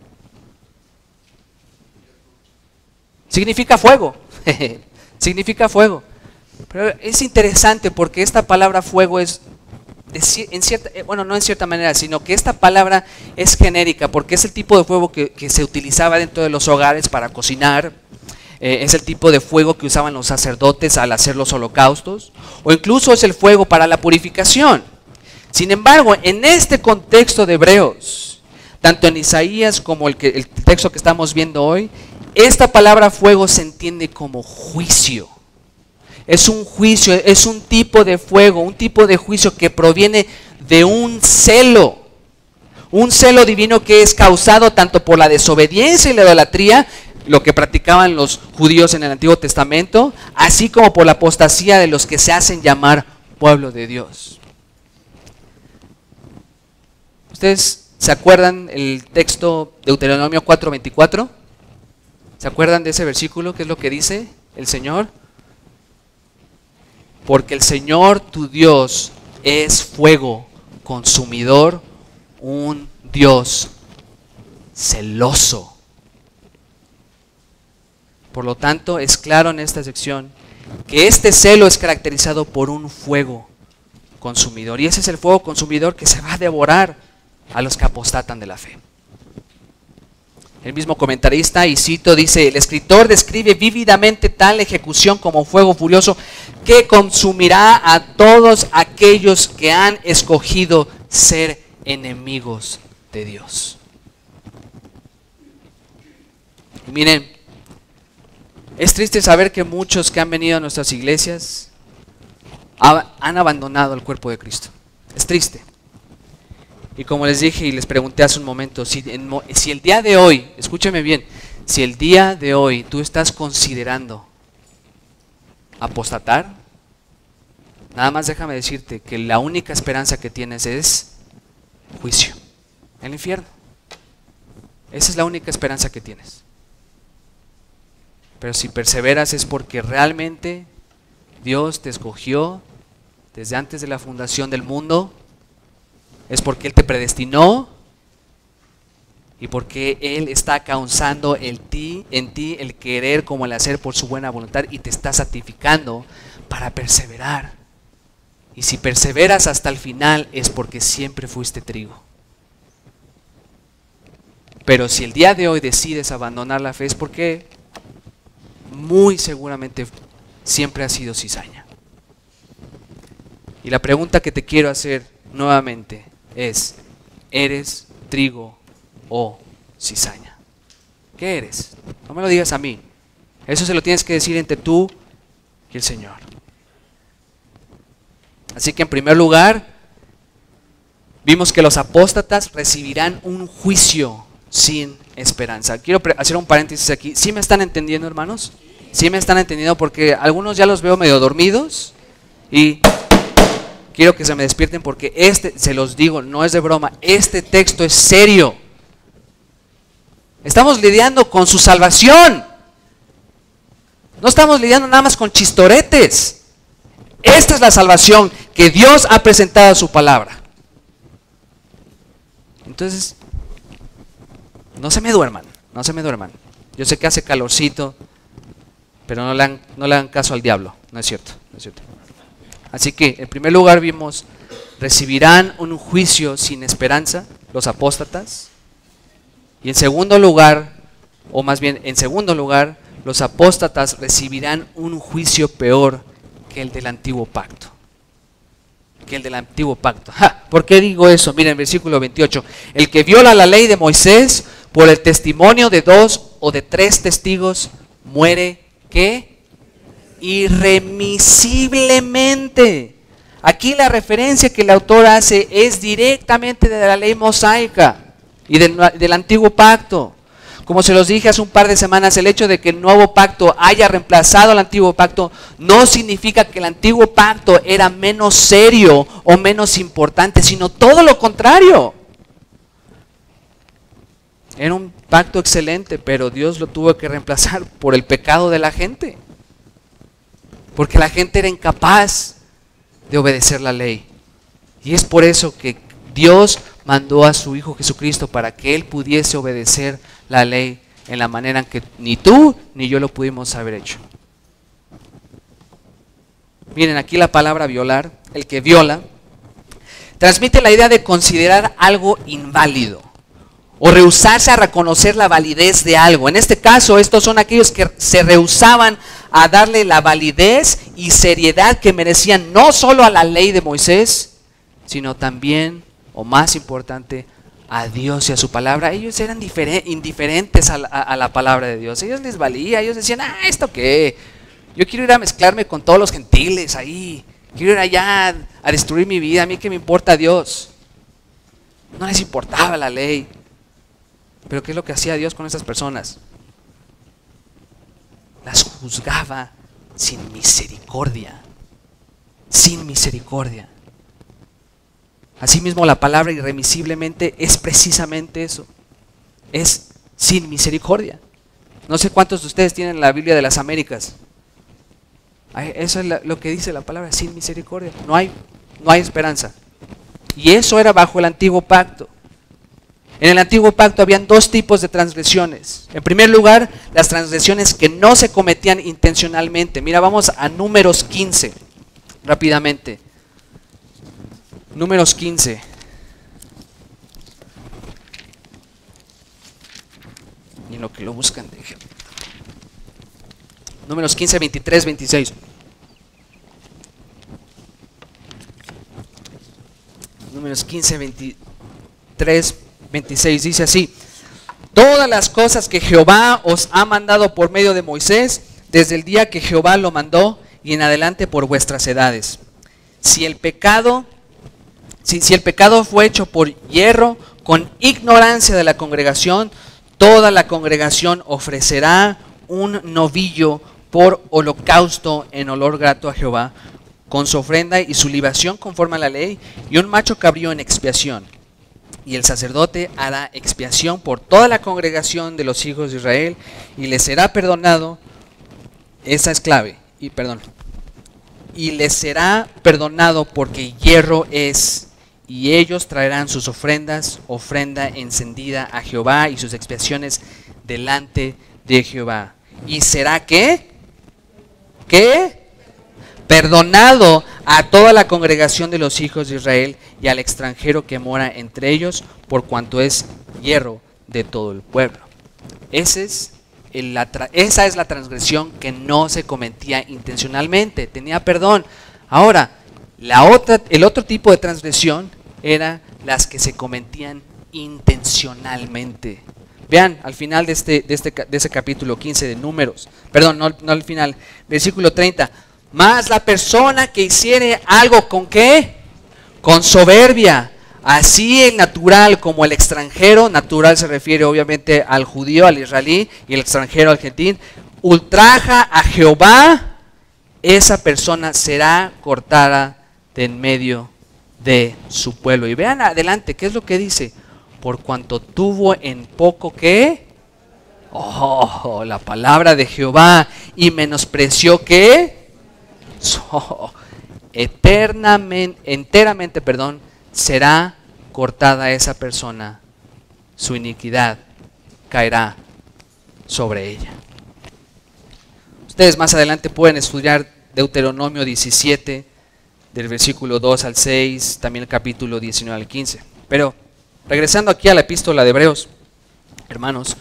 Significa fuego, significa fuego. Pero es interesante porque esta palabra fuego es, no en cierta manera, sino que esta palabra es genérica porque es el tipo de fuego que se utilizaba dentro de los hogares para cocinar. Es el tipo de fuego que usaban los sacerdotes al hacer los holocaustos, o incluso es el fuego para la purificación. Sin embargo, en este contexto de Hebreos, tanto en Isaías como el texto que estamos viendo hoy, esta palabra fuego se entiende como juicio. Es un juicio, es un tipo de fuego, un tipo de juicio que proviene de un celo divino que es causado tanto por la desobediencia y la idolatría, lo que practicaban los judíos en el Antiguo Testamento, así como por la apostasía de los que se hacen llamar pueblo de Dios. ¿Ustedes se acuerdan el texto de Deuteronomio 4:24? ¿Se acuerdan de ese versículo? ¿Qué es lo que dice el Señor? Porque el Señor tu Dios es fuego consumidor, un Dios celoso. Por lo tanto, es claro en esta sección que este celo es caracterizado por un fuego consumidor. Y ese es el fuego consumidor que se va a devorar a los que apostatan de la fe. El mismo comentarista, y cito, dice, el escritor describe vívidamente tal ejecución como fuego furioso que consumirá a todos aquellos que han escogido ser enemigos de Dios. Y miren, es triste saber que muchos que han venido a nuestras iglesias han abandonado el cuerpo de Cristo. Es triste. Y como les dije y les pregunté hace un momento, si el día de hoy, escúcheme bien, si el día de hoy tú estás considerando apostatar, nada más déjame decirte que la única esperanza que tienes es juicio, el infierno. Esa es la única esperanza que tienes. Pero si perseveras es porque realmente Dios te escogió desde antes de la fundación del mundo, es porque Él te predestinó y porque Él está causando en ti el querer como el hacer por su buena voluntad y te está santificando para perseverar. Y si perseveras hasta el final es porque siempre fuiste trigo. Pero si el día de hoy decides abandonar la fe es porque muy seguramente siempre ha sido cizaña. Y la pregunta que te quiero hacer nuevamente es, ¿eres trigo o cizaña? ¿Qué eres? No me lo digas a mí. Eso se lo tienes que decir entre tú y el Señor. Así que en primer lugar, vimos que los apóstatas recibirán un juicio sin esperanza. Quiero hacer un paréntesis aquí. ¿Sí me están entendiendo, hermanos? ¿Sí me están entendiendo? Porque algunos ya los veo medio dormidos y quiero que se me despierten porque se los digo, no es de broma, este texto es serio. Estamos lidiando con su salvación. No estamos lidiando nada más con chistoretes. Esta es la salvación que Dios ha presentado a su palabra. Entonces, no se me duerman. Yo sé que hace calorcito, pero no le hagan caso al diablo. No es cierto. Así que, en primer lugar vimos, recibirán un juicio sin esperanza los apóstatas. Y en segundo lugar, los apóstatas recibirán un juicio peor que el del antiguo pacto. ¿Por qué digo eso? Miren, versículo 28. El que viola la ley de Moisés Por el testimonio de 2 o de 3 testigos muere, ¿qué? Irremisiblemente. Aquí la referencia que el autor hace es directamente de la ley mosaica y del antiguo pacto. Como se los dije hace un par de semanas, el hecho de que el nuevo pacto haya reemplazado al antiguo pacto no significa que el antiguo pacto era menos serio o menos importante, sino todo lo contrario. Era un pacto excelente, pero Dios lo tuvo que reemplazar por el pecado de la gente. Porque la gente era incapaz de obedecer la ley. Y es por eso que Dios mandó a su Hijo Jesucristo para que Él pudiese obedecer la ley en la manera en que ni tú ni yo lo pudimos haber hecho. Miren, aquí la palabra violar, el que viola, transmite la idea de considerar algo inválido o rehusarse a reconocer la validez de algo. En este caso, estos son aquellos que se rehusaban a darle la validez y seriedad que merecían no solo a la ley de Moisés, sino también, o más importante, a Dios y a su palabra. Ellos eran indiferentes a la palabra de Dios. A ellos les valía, ellos decían, ¿esto qué? Yo quiero ir a mezclarme con todos los gentiles ahí. Quiero ir allá a destruir mi vida. A mí qué me importa Dios. No les importaba la ley. Pero ¿qué es lo que hacía Dios con esas personas? Las juzgaba sin misericordia. Sin misericordia. Asimismo, la palabra irremisiblemente es precisamente eso. Es sin misericordia. No sé cuántos de ustedes tienen la Biblia de las Américas. Eso es lo que dice la palabra, sin misericordia. No hay esperanza. Y eso era bajo el antiguo pacto. En el antiguo pacto habían 2 tipos de transgresiones. En primer lugar, las transgresiones que no se cometían intencionalmente. Mira, vamos a Números 15, rápidamente. Números 15. Y lo que lo buscan, dije. Números 15, 23, 26. Números 15, 23, 26 dice así: todas las cosas que Jehová os ha mandado por medio de Moisés, desde el día que Jehová lo mandó y en adelante por vuestras edades. Si el pecado fue hecho por yerro, con ignorancia de la congregación, toda la congregación ofrecerá un novillo por holocausto en olor grato a Jehová, con su ofrenda y su libación conforme a la ley, y un macho cabrío en expiación. Y el sacerdote hará expiación por toda la congregación de los hijos de Israel, y les será perdonado, esa es clave, y les será perdonado porque hierro es, y ellos traerán sus ofrendas, ofrenda encendida a Jehová y sus expiaciones delante de Jehová. ¿Y será qué? ¿Qué? Perdonado a toda la congregación de los hijos de Israel y al extranjero que mora entre ellos, por cuanto es hierro de todo el pueblo. Esa es la transgresión que no se cometía intencionalmente, tenía perdón. Ahora, el otro tipo de transgresión eran las que se cometían intencionalmente. Vean al final de ese capítulo 15 de Números, no al final, versículo 30. Mas la persona que hiciere algo ¿con qué? Con soberbia, así el natural como el extranjero, natural se refiere obviamente al judío, al israelí, y el extranjero al gentil, ultraja a Jehová, esa persona será cortada de en medio de su pueblo. Y vean adelante, ¿qué es lo que dice? Por cuanto tuvo en poco ¿qué? La palabra de Jehová, y menospreció ¿qué? Enteramente, será cortada esa persona, su iniquidad caerá sobre ella. Ustedes más adelante pueden estudiar Deuteronomio 17, del versículo 2 al 6, también el capítulo 19 al 15. Pero regresando aquí a la epístola de Hebreos, hermanos,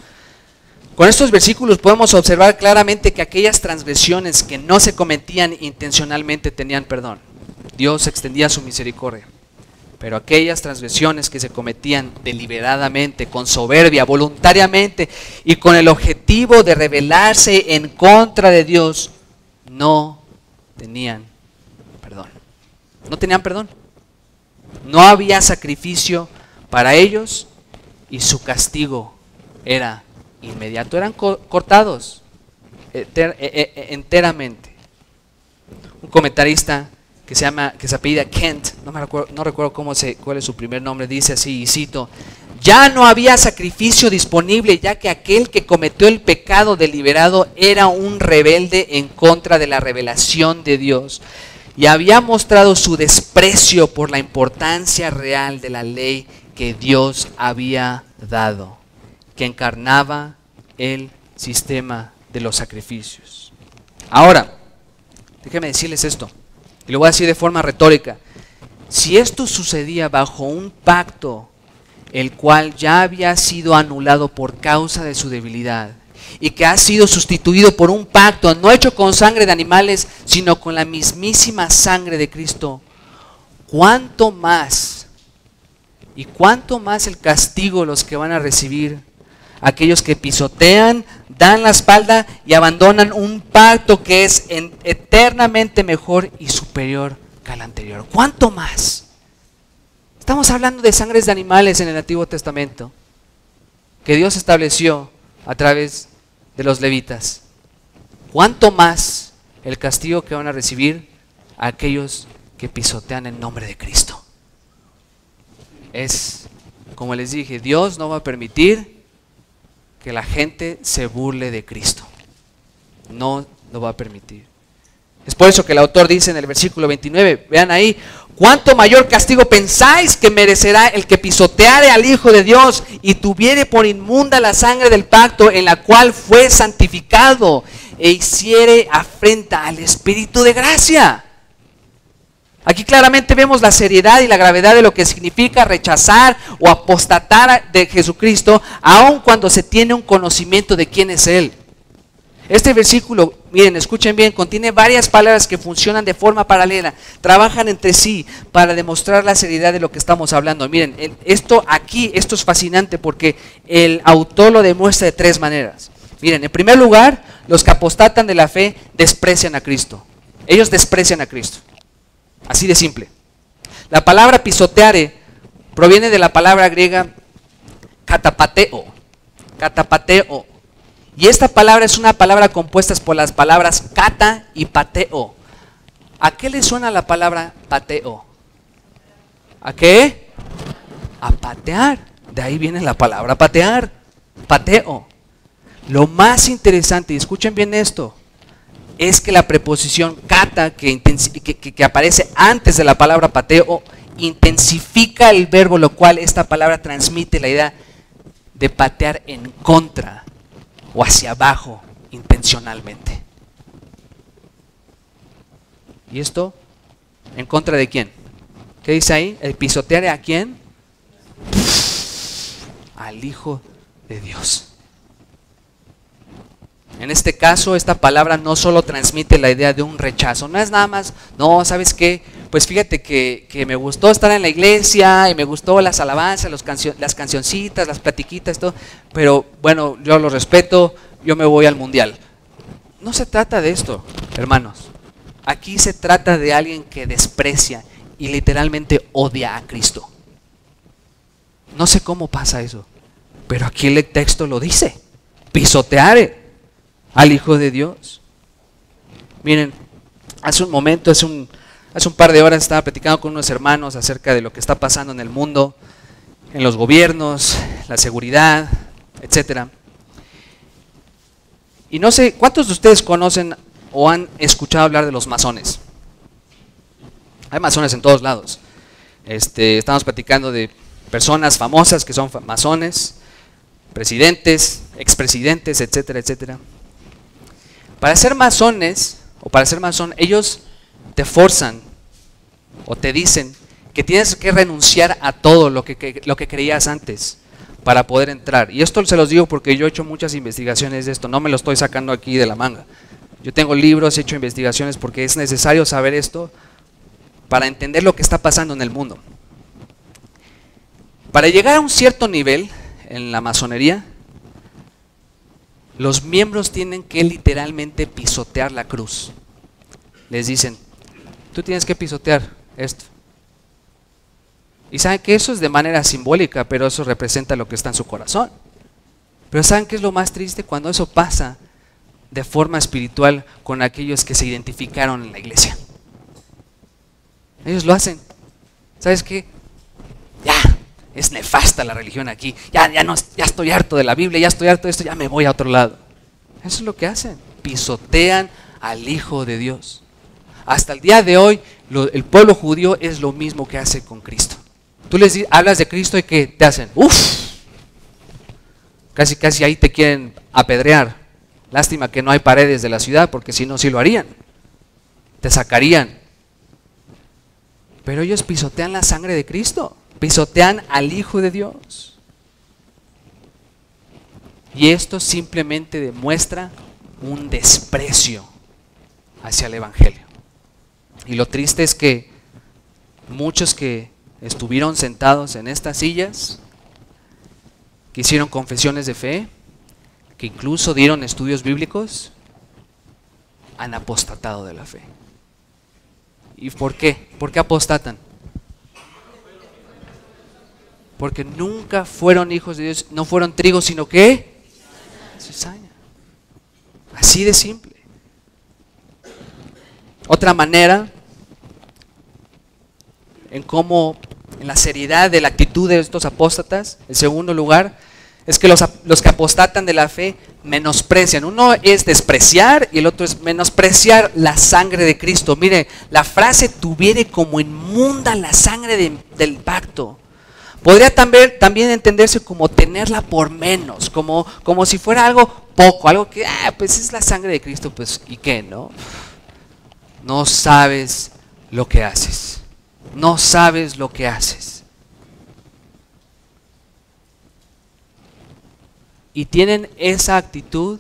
con estos versículos podemos observar claramente que aquellas transgresiones que no se cometían intencionalmente tenían perdón. Dios extendía su misericordia. Pero aquellas transgresiones que se cometían deliberadamente, con soberbia, voluntariamente y con el objetivo de rebelarse en contra de Dios, no tenían perdón. No tenían perdón. No había sacrificio para ellos y su castigo era inmediato. Eran cortados enteramente. Un comentarista que se apellida Kent, no recuerdo cuál es su primer nombre, dice así, y cito: ya no había sacrificio disponible, ya que aquel que cometió el pecado deliberado era un rebelde en contra de la revelación de Dios y había mostrado su desprecio por la importancia real de la ley que Dios había dado, que encarnaba el sistema de los sacrificios. Ahora, déjenme decirles esto, y lo voy a decir de forma retórica. Si esto sucedía bajo un pacto el cual ya había sido anulado por causa de su debilidad y que ha sido sustituido por un pacto no hecho con sangre de animales, sino con la mismísima sangre de Cristo, ¿cuánto más? ¿Y cuánto más el castigo los que van a recibir aquellos que pisotean, dan la espalda y abandonan un pacto que es eternamente mejor y superior que al anterior? ¿Cuánto más? Estamos hablando de sangres de animales en el Antiguo Testamento que Dios estableció a través de los levitas. ¿Cuánto más el castigo que van a recibir a aquellos que pisotean el nombre de Cristo? Es, como les dije, Dios no va a permitir que la gente se burle de Cristo. No lo va a permitir. Es por eso que el autor dice en el versículo 29, vean ahí: ¿cuánto mayor castigo pensáis que merecerá el que pisoteare al Hijo de Dios y tuviere por inmunda la sangre del pacto en la cual fue santificado e hiciere afrenta al Espíritu de gracia? Aquí claramente vemos la seriedad y la gravedad de lo que significa rechazar o apostatar de Jesucristo, aun cuando se tiene un conocimiento de quién es Él. Este versículo, miren, escuchen bien, contiene varias palabras que funcionan de forma paralela, trabajan entre sí para demostrar la seriedad de lo que estamos hablando. Miren, esto es fascinante porque el autor lo demuestra de tres maneras. Miren, en primer lugar, los que apostatan de la fe desprecian a Cristo. Ellos desprecian a Cristo. Así de simple. La palabra pisoteare proviene de la palabra griega katapateo. Katapateo. Y esta palabra es una palabra compuesta por las palabras kata y pateo. ¿A qué le suena la palabra pateo? ¿A qué? A patear. De ahí viene la palabra patear. Pateo. Lo más interesante, y escuchen bien esto, es que la preposición kata, que aparece antes de la palabra pateo, intensifica el verbo, lo cual esta palabra transmite la idea de patear en contra o hacia abajo intencionalmente. ¿Y esto en contra de quién? ¿Qué dice ahí? ¿El pisotear a quién? Al Hijo de Dios. En este caso, esta palabra no solo transmite la idea de un rechazo, no es nada más, no, ¿sabes qué? Pues fíjate que me gustó estar en la iglesia y me gustó las alabanzas, las cancioncitas, las platiquitas, todo, pero bueno, yo lo respeto, yo me voy al mundial. No se trata de esto, hermanos. Aquí se trata de alguien que desprecia y literalmente odia a Cristo. No sé cómo pasa eso, pero aquí el texto lo dice: pisoteare al Hijo de Dios. Miren, hace un par de horas estaba platicando con unos hermanos acerca de lo que está pasando en el mundo, en los gobiernos, la seguridad, etcétera. Y no sé, ¿cuántos de ustedes conocen o han escuchado hablar de los masones? Hay masones en todos lados. Estamos platicando de personas famosas que son masones, presidentes, expresidentes, etcétera, etcétera. Para ser masones, o para ser masón, ellos te forzan o te dicen que tienes que renunciar a todo lo que creías antes para poder entrar. Y esto se los digo porque yo he hecho muchas investigaciones de esto, no me lo estoy sacando aquí de la manga. Yo tengo libros, he hecho investigaciones porque es necesario saber esto para entender lo que está pasando en el mundo. Para llegar a un cierto nivel en la masonería, los miembros tienen que literalmente pisotear la cruz. Les dicen, tú tienes que pisotear esto. Y saben que eso es de manera simbólica, pero eso representa lo que está en su corazón. Pero ¿saben qué es lo más triste? Cuando eso pasa de forma espiritual con aquellos que se identificaron en la iglesia. Ellos lo hacen. ¿Sabes qué? Ya, es nefasta la religión aquí. Ya estoy harto de la Biblia, ya estoy harto de esto, ya me voy a otro lado. Eso es lo que hacen. Pisotean al Hijo de Dios. Hasta el día de hoy, el pueblo judío es lo mismo que hace con Cristo. Tú les hablas de Cristo y ¿qué te hacen? ¡Uf! Casi ahí te quieren apedrear. Lástima que no hay paredes de la ciudad, porque si no, sí lo harían. Te sacarían. Pero ellos pisotean la sangre de Cristo. Pisotean al Hijo de Dios. Y esto simplemente demuestra un desprecio hacia el Evangelio. Y lo triste es que muchos que estuvieron sentados en estas sillas, que hicieron confesiones de fe, que incluso dieron estudios bíblicos, han apostatado de la fe. ¿Y por qué? ¿Por qué apostatan? Porque nunca fueron hijos de Dios, no fueron trigo, sino que cizaña. Así de simple. Otra manera en la seriedad de la actitud de estos apóstatas, en segundo lugar, es que los que apostatan de la fe menosprecian. Uno es despreciar y el otro es menospreciar la sangre de Cristo. Mire, la frase tuviere como inmunda la sangre del pacto. Podría también entenderse como tenerla por menos, como si fuera algo poco, algo que, pues es la sangre de Cristo, pues, ¿y qué, no? No sabes lo que haces. No sabes lo que haces. Y tienen esa actitud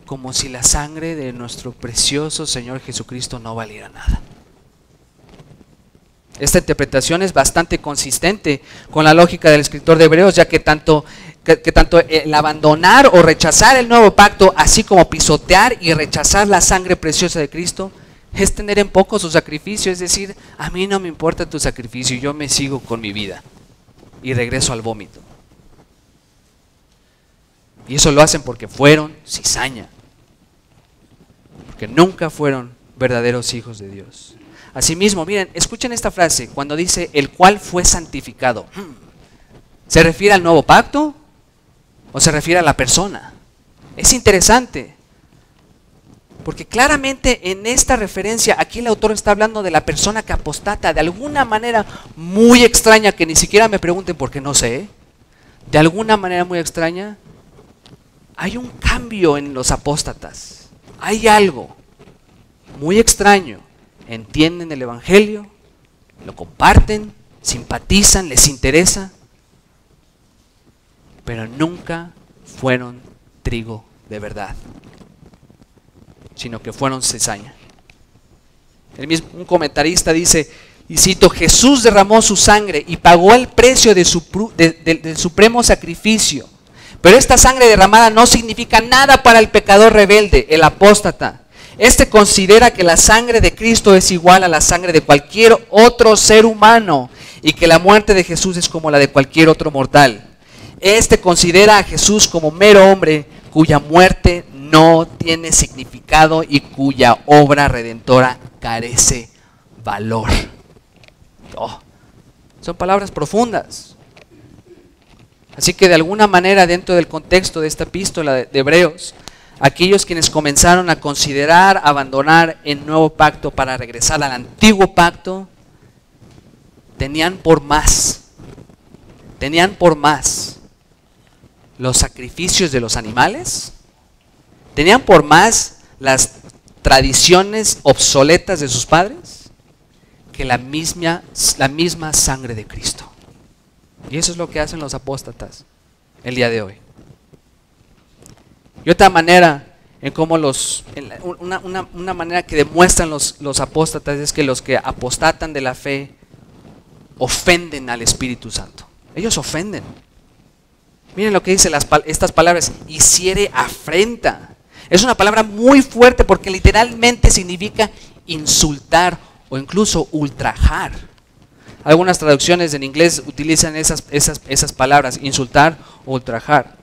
como si la sangre de nuestro precioso Señor Jesucristo no valiera nada. Esta interpretación es bastante consistente con la lógica del escritor de Hebreos, ya que tanto el abandonar o rechazar el nuevo pacto, así como pisotear y rechazar la sangre preciosa de Cristo, es tener en poco su sacrificio. Es decir, a mí no me importa tu sacrificio, yo me sigo con mi vida y regreso al vómito. Y eso lo hacen porque fueron cizaña, porque nunca fueron verdaderos hijos de Dios. Asimismo, miren, escuchen esta frase cuando dice el cual fue santificado. ¿Se refiere al nuevo pacto o se refiere a la persona? Es interesante, porque claramente en esta referencia aquí el autor está hablando de la persona que apostata de alguna manera muy extraña, que ni siquiera me pregunten porque no sé. De alguna manera muy extraña hay un cambio en los apóstatas. Hay algo muy extraño. Entienden el Evangelio, lo comparten, simpatizan, les interesa, pero nunca fueron trigo de verdad, sino que fueron cizaña. Un comentarista dice, y cito, Jesús derramó su sangre y pagó el precio del supremo sacrificio, pero esta sangre derramada no significa nada para el pecador rebelde, el apóstata. Este considera que la sangre de Cristo es igual a la sangre de cualquier otro ser humano y que la muerte de Jesús es como la de cualquier otro mortal. Este considera a Jesús como mero hombre cuya muerte no tiene significado y cuya obra redentora carece valor. Son palabras profundas. Así que de alguna manera dentro del contexto de esta epístola de Hebreos, aquellos quienes comenzaron a considerar abandonar el nuevo pacto para regresar al antiguo pacto, tenían por más los sacrificios de los animales, tenían por más las tradiciones obsoletas de sus padres, que la misma sangre de Cristo. Y eso es lo que hacen los apóstatas el día de hoy. Y otra manera en cómo una manera que demuestran los apóstatas es que los que apostatan de la fe ofenden al Espíritu Santo. Ellos ofenden. Miren lo que dice estas palabras, hiciere afrenta. Es una palabra muy fuerte porque literalmente significa insultar o incluso ultrajar. Algunas traducciones en inglés utilizan esas palabras, insultar o ultrajar.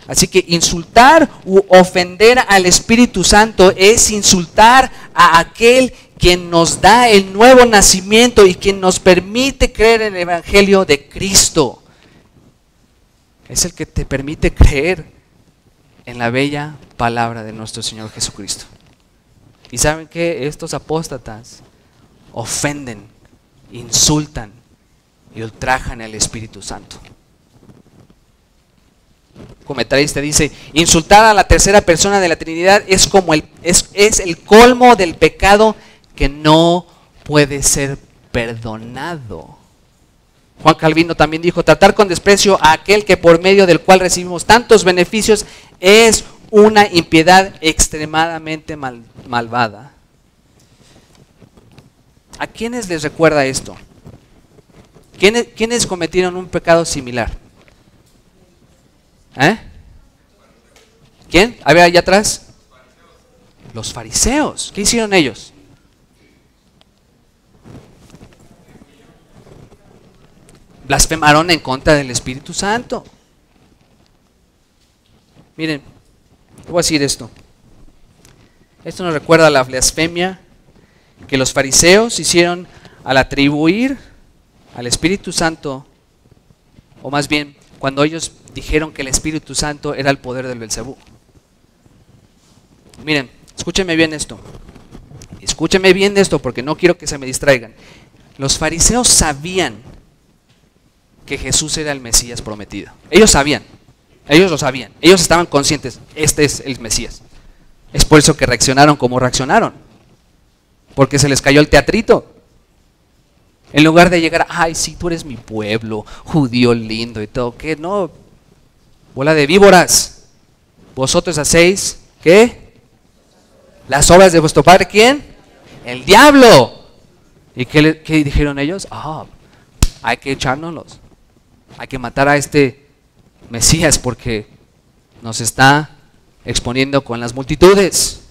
Así que insultar u ofender al Espíritu Santo es insultar a aquel quien nos da el nuevo nacimiento y quien nos permite creer en el Evangelio de Cristo. Es el que te permite creer en la bella palabra de nuestro Señor Jesucristo. Y saben que estos apóstatas ofenden, insultan y ultrajan al Espíritu Santo. Comentarista dice, insultar a la tercera persona de la Trinidad es como es el colmo del pecado que no puede ser perdonado. Juan Calvino también dijo, tratar con desprecio a aquel que por medio del cual recibimos tantos beneficios es una impiedad extremadamente malvada. ¿A quiénes les recuerda esto? ¿Quiénes cometieron un pecado similar? ¿Quién? A ver, allá atrás. Los fariseos. ¿Qué hicieron ellos? Blasfemaron en contra del Espíritu Santo. Miren, voy a decir esto. Esto nos recuerda a la blasfemia que los fariseos hicieron al atribuir al Espíritu Santo, o más bien, cuando ellos dijeron que el Espíritu Santo era el poder del Belcebú. Miren, escúchenme bien esto. Escúchenme bien esto porque no quiero que se me distraigan. Los fariseos sabían que Jesús era el Mesías prometido. Ellos sabían. Ellos lo sabían. Ellos estaban conscientes. Este es el Mesías. Es por eso que reaccionaron como reaccionaron. Porque se les cayó el teatrito. En lugar de llegar, ay, sí, tú eres mi pueblo, judío lindo y todo. ¿Qué? No. Bola de víboras. Vosotros hacéis, ¿qué? Las obras de vuestro padre, ¿quién? El diablo. ¿Y qué dijeron ellos? Hay que echárnoslos. Hay que matar a este Mesías porque nos está exponiendo con las multitudes.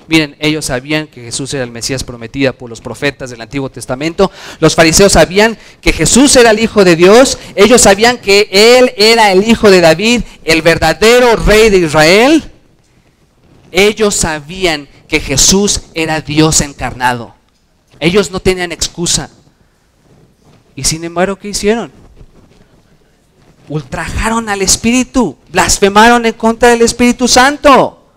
Miren, ellos sabían que Jesús era el Mesías prometido por los profetas del Antiguo Testamento. Los fariseos sabían que Jesús era el Hijo de Dios. Ellos sabían que Él era el Hijo de David, el verdadero Rey de Israel. Ellos sabían que Jesús era Dios encarnado. Ellos no tenían excusa. Y sin embargo, ¿qué hicieron? Ultrajaron al Espíritu, blasfemaron en contra del Espíritu Santo.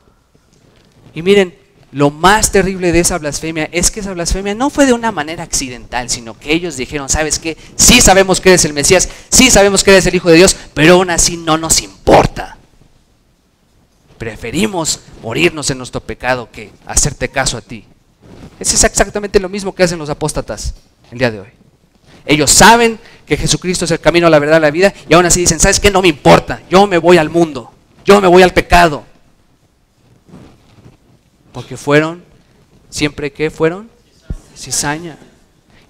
Y miren, lo más terrible de esa blasfemia es que esa blasfemia no fue de una manera accidental, sino que ellos dijeron, ¿sabes qué? Sí sabemos que eres el Mesías, sí sabemos que eres el Hijo de Dios, pero aún así no nos importa. Preferimos morirnos en nuestro pecado que hacerte caso a ti. Es exactamente lo mismo que hacen los apóstatas el día de hoy. Ellos saben que Jesucristo es el camino, la verdad, la vida, y aún así dicen, ¿sabes qué? No me importa, yo me voy al mundo, yo me voy al pecado. Porque fueron, siempre que fueron, cizaña.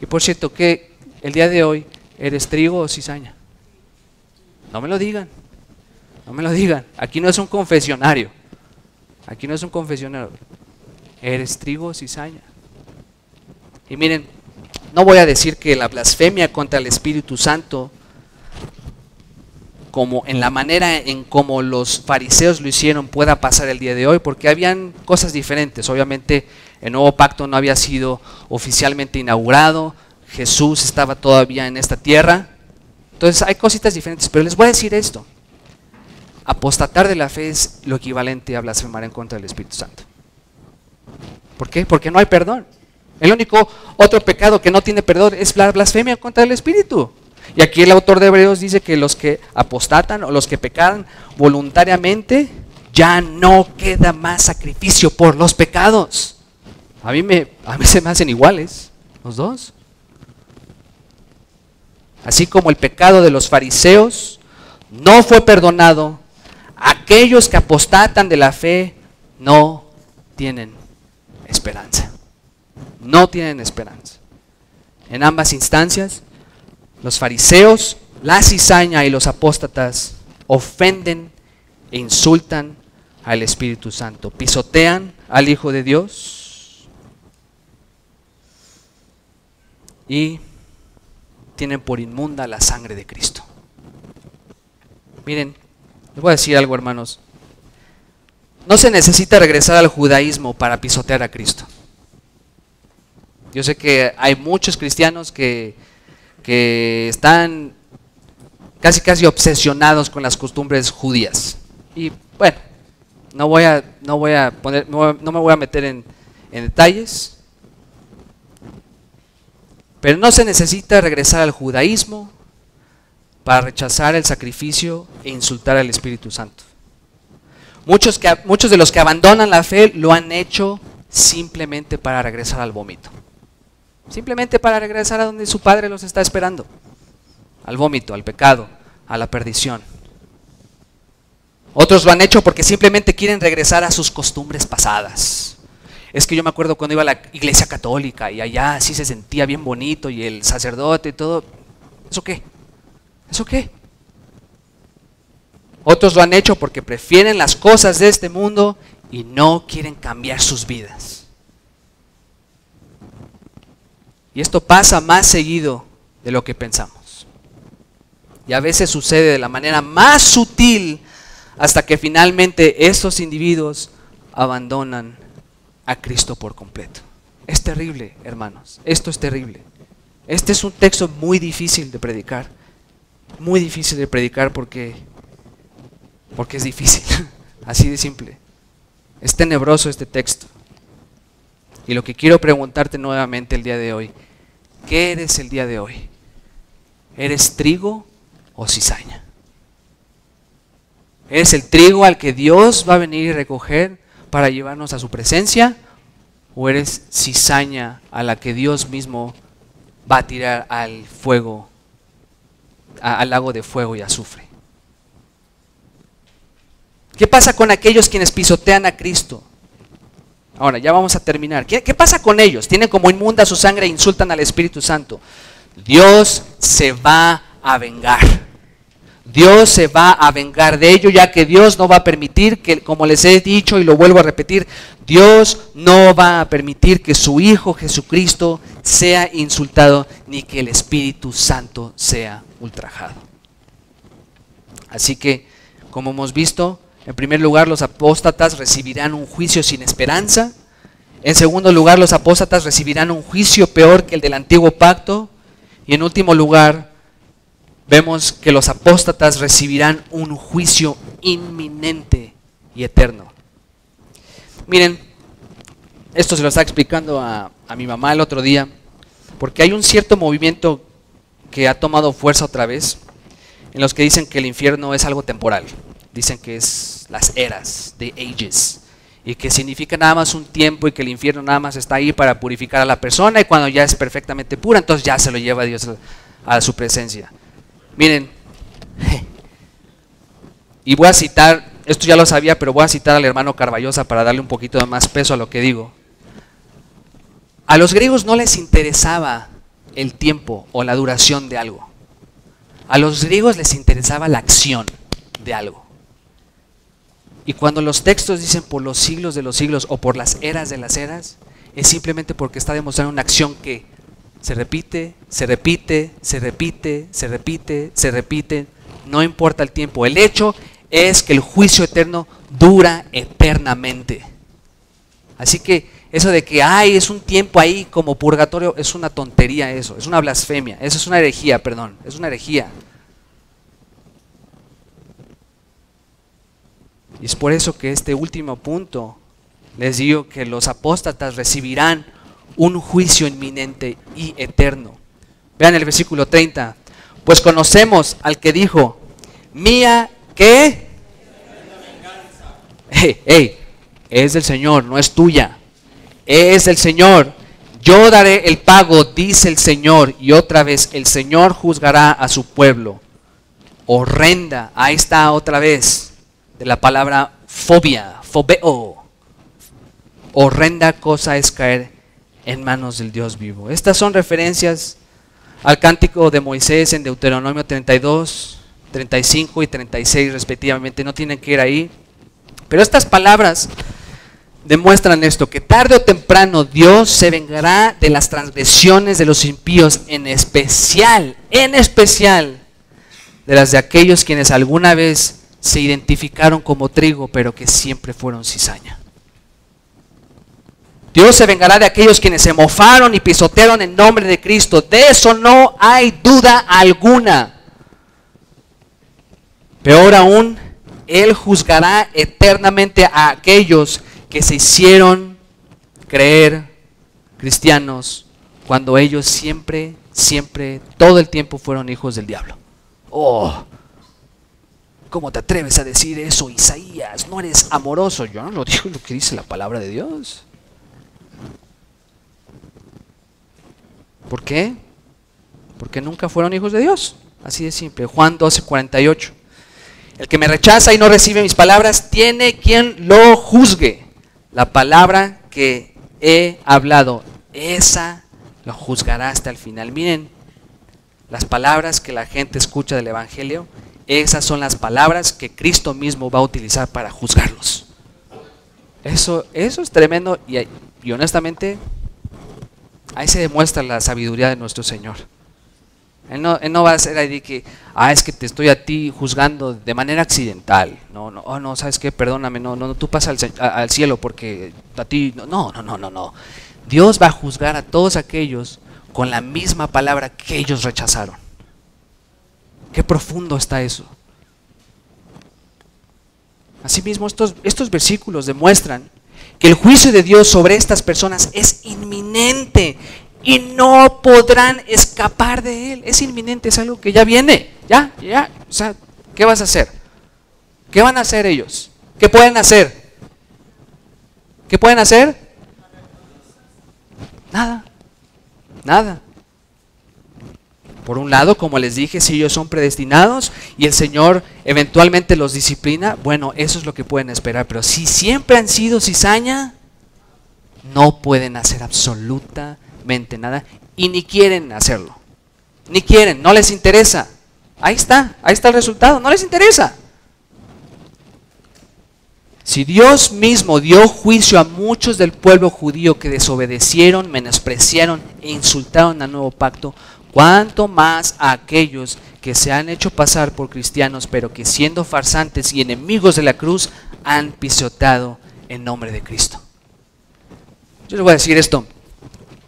Y por cierto, que el día de hoy, ¿eres trigo o cizaña? No me lo digan, no me lo digan. Aquí no es un confesionario, aquí no es un confesionario. ¿Eres trigo o cizaña? Y miren, no voy a decir que la blasfemia contra el Espíritu Santo, como en la manera en como los fariseos lo hicieron, pueda pasar el día de hoy, porque habían cosas diferentes. Obviamente el nuevo pacto no había sido oficialmente inaugurado, Jesús estaba todavía en esta tierra, entonces hay cositas diferentes, pero les voy a decir esto: apostatar de la fe es lo equivalente a blasfemar en contra del Espíritu Santo. ¿Por qué? Porque no hay perdón. El único otro pecado que no tiene perdón es la blasfemia contra el Espíritu. Y aquí el autor de Hebreos dice que los que apostatan o los que pecaran voluntariamente, ya no queda más sacrificio por los pecados. A mí se me hacen iguales los dos. Así como el pecado de los fariseos no fue perdonado, aquellos que apostatan de la fe no tienen esperanza. No tienen esperanza. En ambas instancias, los fariseos la cizaña y los apóstatas ofenden e insultan al Espíritu Santo, pisotean al Hijo de Dios y tienen por inmunda la sangre de Cristo. Miren, les voy a decir algo, hermanos. No se necesita regresar al judaísmo para pisotear a Cristo. Yo sé que hay muchos cristianos que están casi obsesionados con las costumbres judías. Y bueno, no me voy a meter en detalles. Pero no se necesita regresar al judaísmo para rechazar el sacrificio e insultar al Espíritu Santo. Muchos de los que abandonan la fe lo han hecho simplemente para regresar al vómito. Simplemente para regresar a donde su Padre los está esperando. Al vómito, al pecado, a la perdición. Otros lo han hecho porque simplemente quieren regresar a sus costumbres pasadas. Es que yo me acuerdo cuando iba a la iglesia católica y allá así se sentía bien bonito y el sacerdote y todo. ¿Eso qué? ¿Eso qué? Otros lo han hecho porque prefieren las cosas de este mundo y no quieren cambiar sus vidas. Y esto pasa más seguido de lo que pensamos. Y a veces sucede de la manera más sutil hasta que finalmente estos individuos abandonan a Cristo por completo. Es terrible, hermanos. Esto es terrible. Este es un texto muy difícil de predicar. Muy difícil de predicar porque es difícil. Así de simple. Es tenebroso este texto. Y lo que quiero preguntarte nuevamente el día de hoy, ¿qué eres el día de hoy? ¿Eres trigo o cizaña? ¿Eres el trigo al que Dios va a venir y recoger para llevarnos a su presencia? ¿O eres cizaña a la que Dios mismo va a tirar al fuego, al lago de fuego y azufre? ¿Qué pasa con aquellos quienes pisotean a Cristo? Ahora, ya vamos a terminar. ¿Qué pasa con ellos? Tienen como inmunda su sangre e insultan al Espíritu Santo. Dios se va a vengar. Dios se va a vengar de ello, ya que Dios no va a permitir que, como les he dicho y lo vuelvo a repetir, Dios no va a permitir que su Hijo Jesucristo sea insultado, ni que el Espíritu Santo sea ultrajado. Así que, como hemos visto, en primer lugar, los apóstatas recibirán un juicio sin esperanza. En segundo lugar, los apóstatas recibirán un juicio peor que el del antiguo pacto. Y en último lugar, vemos que los apóstatas recibirán un juicio inminente y eterno. Miren, esto se lo estaba explicando a mi mamá el otro día, porque hay un cierto movimiento que ha tomado fuerza otra vez, en los que dicen que el infierno es algo temporal. Dicen que es las eras, the ages, y que significa nada más un tiempo y que el infierno nada más está ahí para purificar a la persona y cuando ya es perfectamente pura, entonces ya se lo lleva a Dios a su presencia. Miren, y voy a citar, esto ya lo sabía, pero voy a citar al hermano Carballosa para darle un poquito de más peso a lo que digo. A los griegos no les interesaba el tiempo o la duración de algo. A los griegos les interesaba la acción de algo. Y cuando los textos dicen por los siglos de los siglos o por las eras de las eras, es simplemente porque está demostrando una acción que se repite, se repite, se repite, se repite, se repite, no importa el tiempo. El hecho es que el juicio eterno dura eternamente. Así que eso de que es un tiempo ahí como purgatorio, es una tontería eso, es una blasfemia, eso es una herejía, perdón, es una herejía. Y es por eso que este último punto les digo que los apóstatas recibirán un juicio inminente y eterno. Vean el versículo 30. Pues conocemos al que dijo, mía, ¿qué? Es del Señor, no es tuya. Es del Señor. Yo daré el pago, dice el Señor. Y otra vez, el Señor juzgará a su pueblo. Horrenda, ahí está otra vez. De la palabra fobia, fobeo. Horrenda cosa es caer en manos del Dios vivo. Estas son referencias al cántico de Moisés en Deuteronomio 32, 35 y 36 respectivamente. No tienen que ir ahí. Pero estas palabras demuestran esto, que tarde o temprano Dios se vengará de las transgresiones de los impíos, en especial de las de aquellos quienes alguna vez se identificaron como trigo, pero que siempre fueron cizaña. Dios se vengará de aquellos quienes se mofaron y pisotearon en nombre de Cristo. De eso no hay duda alguna. Peor aún, Él juzgará eternamente a aquellos que se hicieron creer cristianos cuando ellos siempre, todo el tiempo fueron hijos del diablo. Oh, ¿cómo te atreves a decir eso, Isaías? No eres amoroso. Yo no lo digo, lo que dice la palabra de Dios. ¿Por qué? Porque nunca fueron hijos de Dios. Así de simple. Juan 12:48. El que me rechaza y no recibe mis palabras, tiene quien lo juzgue. La palabra que he hablado, esa lo juzgará hasta el final. Miren, las palabras que la gente escucha del Evangelio, esas son las palabras que Cristo mismo va a utilizar para juzgarlos. Eso es tremendo y honestamente, ahí se demuestra la sabiduría de nuestro Señor. Él no va a ser ahí de que, es que te estoy a ti juzgando de manera accidental. No, ¿sabes qué? Perdóname, no, tú pasa al cielo porque a ti, no. Dios va a juzgar a todos aquellos con la misma palabra que ellos rechazaron. Qué profundo está eso. Asimismo, estos versículos demuestran que el juicio de Dios sobre estas personas es inminente y no podrán escapar de él. Es inminente, es algo que ya viene. Ya. O sea, ¿qué vas a hacer? ¿Qué van a hacer ellos? ¿Qué pueden hacer? ¿Qué pueden hacer? Nada. Por un lado, como les dije, si ellos son predestinados y el Señor eventualmente los disciplina, bueno, eso es lo que pueden esperar. Pero si siempre han sido cizaña, no pueden hacer absolutamente nada y ni quieren hacerlo. Ni quieren, no les interesa. Ahí está el resultado, no les interesa. Si Dios mismo dio juicio a muchos del pueblo judío que desobedecieron, menospreciaron e insultaron al nuevo pacto, ¿cuánto más a aquellos que se han hecho pasar por cristianos, pero que siendo farsantes y enemigos de la cruz, han pisoteado el nombre de Cristo? Yo les voy a decir esto.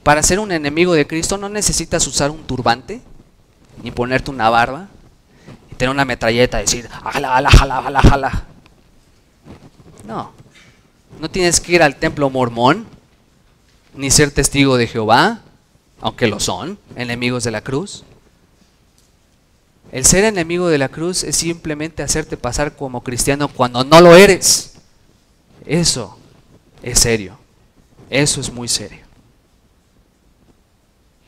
Para ser un enemigo de Cristo no necesitas usar un turbante, ni ponerte una barba, y tener una metralleta y decir, jala. No tienes que ir al templo mormón, ni ser testigo de Jehová, aunque lo son, enemigos de la cruz. El ser enemigo de la cruz es simplemente hacerte pasar como cristiano cuando no lo eres. Eso es serio. Eso es muy serio.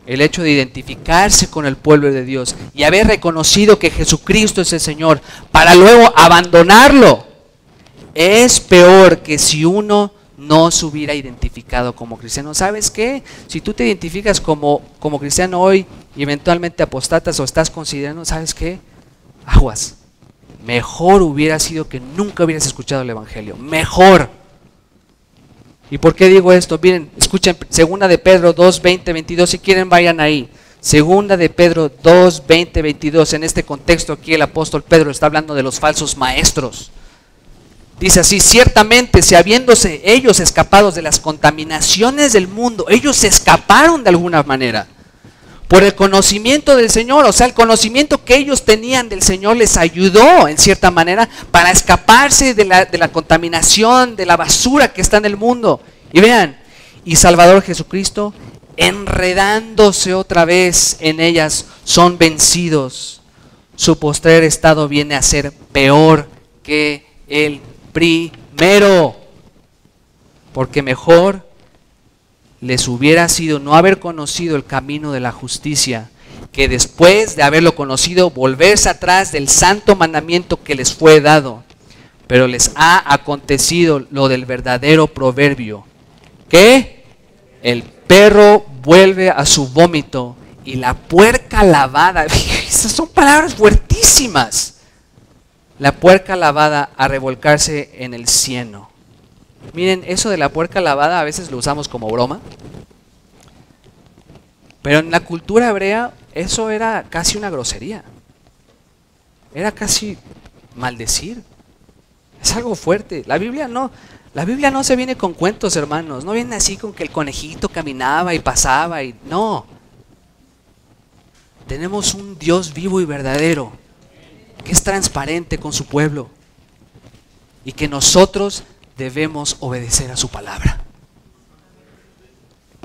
El hecho de identificarse con el pueblo de Dios y haber reconocido que Jesucristo es el Señor para luego abandonarlo es peor que si uno no se hubiera identificado como cristiano. ¿Sabes qué? Si tú te identificas como cristiano hoy y eventualmente apostatas o estás considerando, ¿sabes qué? Aguas. Mejor hubiera sido que nunca hubieras escuchado el Evangelio. Mejor. ¿Y por qué digo esto? Miren, escuchen 2 de Pedro 2, 20, 22. Si quieren, vayan ahí. 2 de Pedro 2, 20, 22. En este contexto aquí el apóstol Pedro está hablando de los falsos maestros. Dice así: ciertamente, si habiéndose ellos escapados de las contaminaciones del mundo, ellos se escaparon de alguna manera por el conocimiento del Señor. O sea, el conocimiento que ellos tenían del Señor les ayudó en cierta manera para escaparse de la contaminación, de la basura que está en el mundo. Y vean, y Salvador Jesucristo, enredándose otra vez en ellas, son vencidos. Su postrer estado viene a ser peor que el primero, porque mejor les hubiera sido no haber conocido el camino de la justicia, que después de haberlo conocido volverse atrás del santo mandamiento que les fue dado. Pero les ha acontecido lo del verdadero proverbio, que el perro vuelve a su vómito y la puerca puerca lavada. Esas son palabras fuertísimas. La puerca lavada a revolcarse en el cieno. Miren, eso de la puerca lavada a veces lo usamos como broma. Pero en la cultura hebrea eso era casi una grosería. Era casi maldecir. Es algo fuerte. La Biblia no se viene con cuentos, hermanos. No viene así con que el conejito caminaba y pasaba y no. Tenemos un Dios vivo y verdadero que es transparente con su pueblo y que nosotros debemos obedecer a su palabra.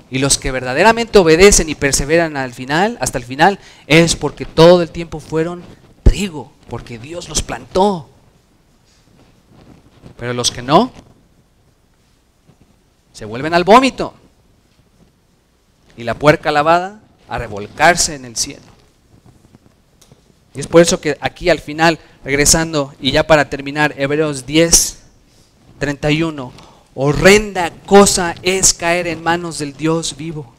Y los que verdaderamente obedecen y perseveran hasta el final, es porque todo el tiempo fueron trigo, porque Dios los plantó. Pero los que no, se vuelven al vómito. Y la puerca lavada a revolcarse en el cielo. Y es por eso que aquí al final, regresando y ya para terminar, Hebreos 10:31, horrenda cosa es caer en manos del Dios vivo.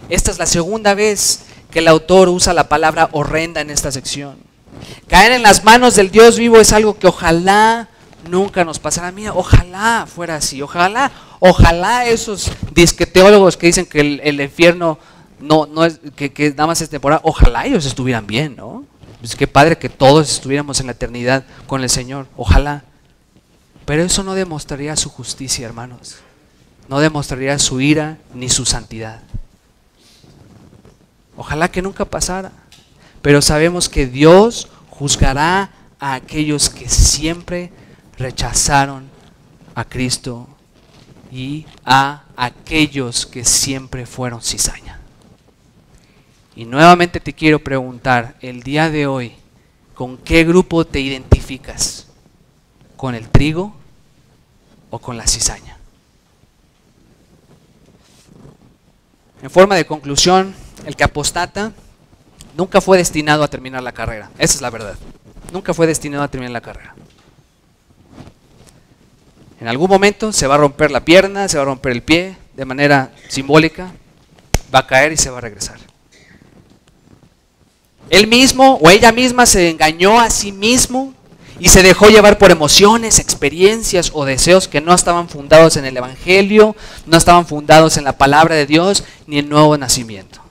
Esta es la segunda vez que el autor usa la palabra horrenda en esta sección. Caer en las manos del Dios vivo es algo que ojalá nunca nos pasara. Mira, ojalá fuera así, ojalá esos disqueteólogos que dicen que el infierno no es, que nada más es temporal, ojalá ellos estuvieran bien, ¿no? Pues qué padre que todos estuviéramos en la eternidad con el Señor, ojalá. Pero eso no demostraría su justicia, hermanos. No demostraría su ira ni su santidad. Ojalá que nunca pasara. Pero sabemos que Dios juzgará a aquellos que siempre rechazaron a Cristo y a aquellos que siempre fueron cizaña. Y nuevamente te quiero preguntar, el día de hoy, ¿con qué grupo te identificas? ¿Con el trigo o con la cizaña? En forma de conclusión, el que apostata nunca fue destinado a terminar la carrera. Esa es la verdad. Nunca fue destinado a terminar la carrera. En algún momento se va a romper la pierna, se va a romper el pie, de manera simbólica, va a caer y se va a regresar. Él mismo o ella misma se engañó a sí mismo y se dejó llevar por emociones, experiencias o deseos que no estaban fundados en el Evangelio, no estaban fundados en la palabra de Dios ni en nuevo nacimiento.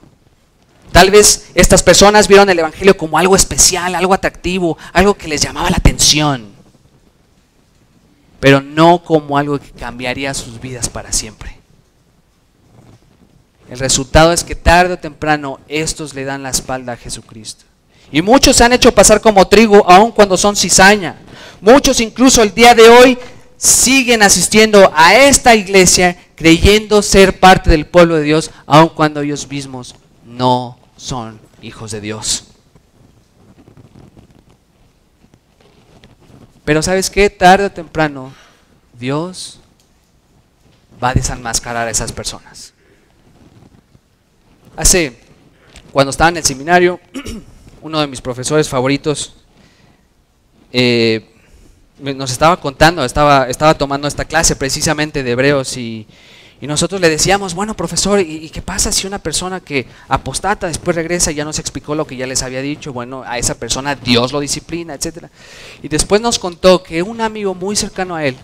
Tal vez estas personas vieron el Evangelio como algo especial, algo atractivo, algo que les llamaba la atención, pero no como algo que cambiaría sus vidas para siempre. El resultado es que tarde o temprano estos le dan la espalda a Jesucristo. Y muchos se han hecho pasar como trigo aun cuando son cizaña. Muchos incluso el día de hoy siguen asistiendo a esta iglesia creyendo ser parte del pueblo de Dios aun cuando ellos mismos no son hijos de Dios. Pero ¿sabes qué? Tarde o temprano Dios va a desenmascarar a esas personas. Cuando estaba en el seminario, uno de mis profesores favoritos nos estaba contando, estaba tomando esta clase precisamente de Hebreos y nosotros le decíamos, bueno profesor, ¿y qué pasa si una persona que apostata después regresa y ya nos explicó lo que ya les había dicho? Bueno, a esa persona Dios lo disciplina, etc. Y después nos contó que un amigo muy cercano a él,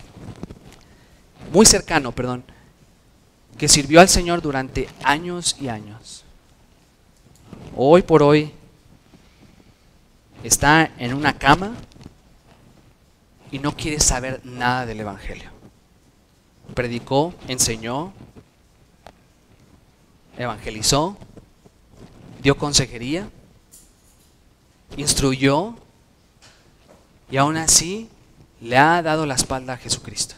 que sirvió al Señor durante años y años, hoy por hoy está en una cama y no quiere saber nada del Evangelio. Predicó, enseñó, evangelizó, dio consejería, instruyó y aún así le ha dado la espalda a Jesucristo.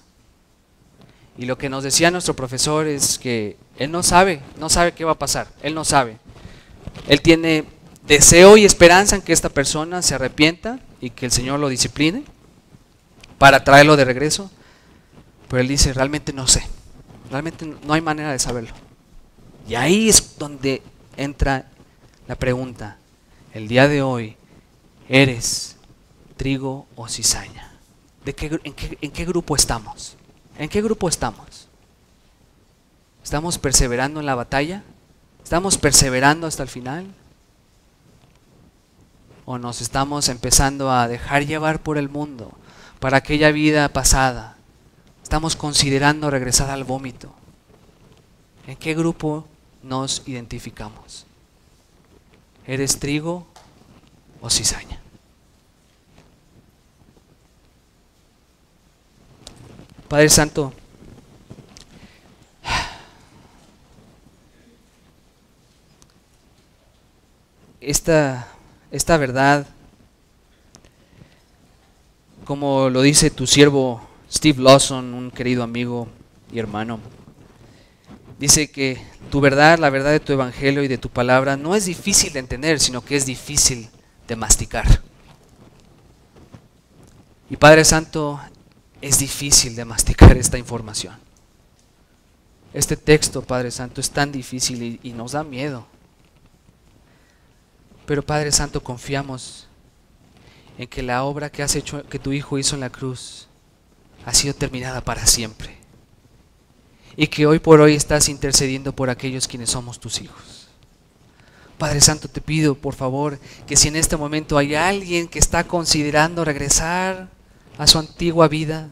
Y lo que nos decía nuestro profesor es que él no sabe qué va a pasar, él no sabe. Él tiene deseo y esperanza en que esta persona se arrepienta y que el Señor lo discipline para traerlo de regreso, pero él dice, realmente no sé, realmente no hay manera de saberlo. Y ahí es donde entra la pregunta, el día de hoy, ¿eres trigo o cizaña? ¿En qué grupo estamos? ¿En qué grupo estamos? ¿Estamos perseverando en la batalla? ¿Estamos perseverando hasta el final? o nos estamos empezando a dejar llevar por el mundo, para aquella vida pasada. Estamos considerando regresar al vómito. ¿En qué grupo nos identificamos? ¿Eres trigo o cizaña? Padre Santo, esta verdad, como lo dice tu siervo Steve Lawson, un querido amigo y hermano, dice que tu verdad, la verdad de tu evangelio y de tu palabra no es difícil de entender, sino que es difícil de masticar. Y Padre Santo, es difícil de masticar esta información. Este texto, Padre Santo, es tan difícil y nos da miedo. Pero Padre Santo, confiamos en que la obra que has hecho, que tu Hijo hizo en la cruz, ha sido terminada para siempre. Y que hoy por hoy estás intercediendo por aquellos quienes somos tus hijos. Padre Santo, te pido por favor que si en este momento hay alguien que está considerando regresar a su antigua vida,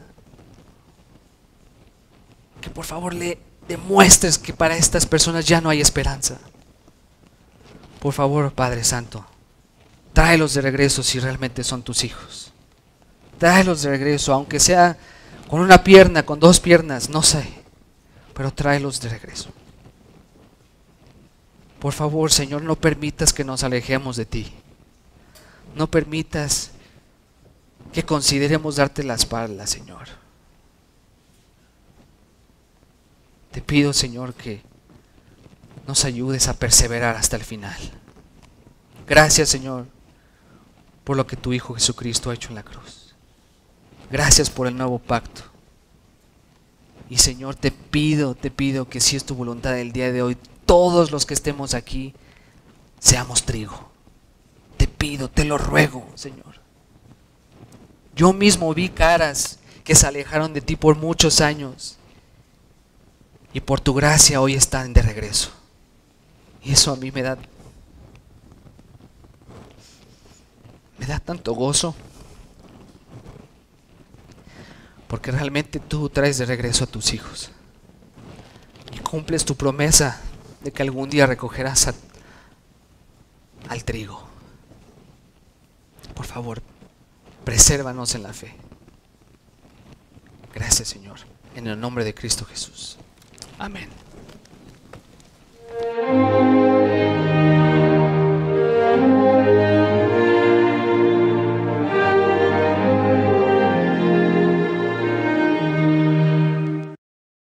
que por favor le demuestres que para estas personas ya no hay esperanza. Por favor, Padre Santo, tráelos de regreso si realmente son tus hijos. Tráelos de regreso, aunque sea con una pierna, con dos piernas, no sé, pero tráelos de regreso. Por favor, Señor, no permitas que nos alejemos de ti. No permitas que consideremos darte la espalda, Señor. Te pido, Señor, que nos ayudes a perseverar hasta el final. Gracias, Señor, por lo que tu Hijo Jesucristo ha hecho en la cruz. Gracias por el nuevo pacto. Y Señor, te pido que si es tu voluntad el día de hoy, todos los que estemos aquí, seamos trigo. Te pido, te lo ruego, Señor. Yo mismo vi caras que se alejaron de ti por muchos años. Y por tu gracia hoy están de regreso. Y eso a mí me da tanto gozo. Porque realmente tú traes de regreso a tus hijos. Y cumples tu promesa de que algún día recogerás al trigo. Por favor, presérvanos en la fe. Gracias, Señor. En el nombre de Cristo Jesús. Amén.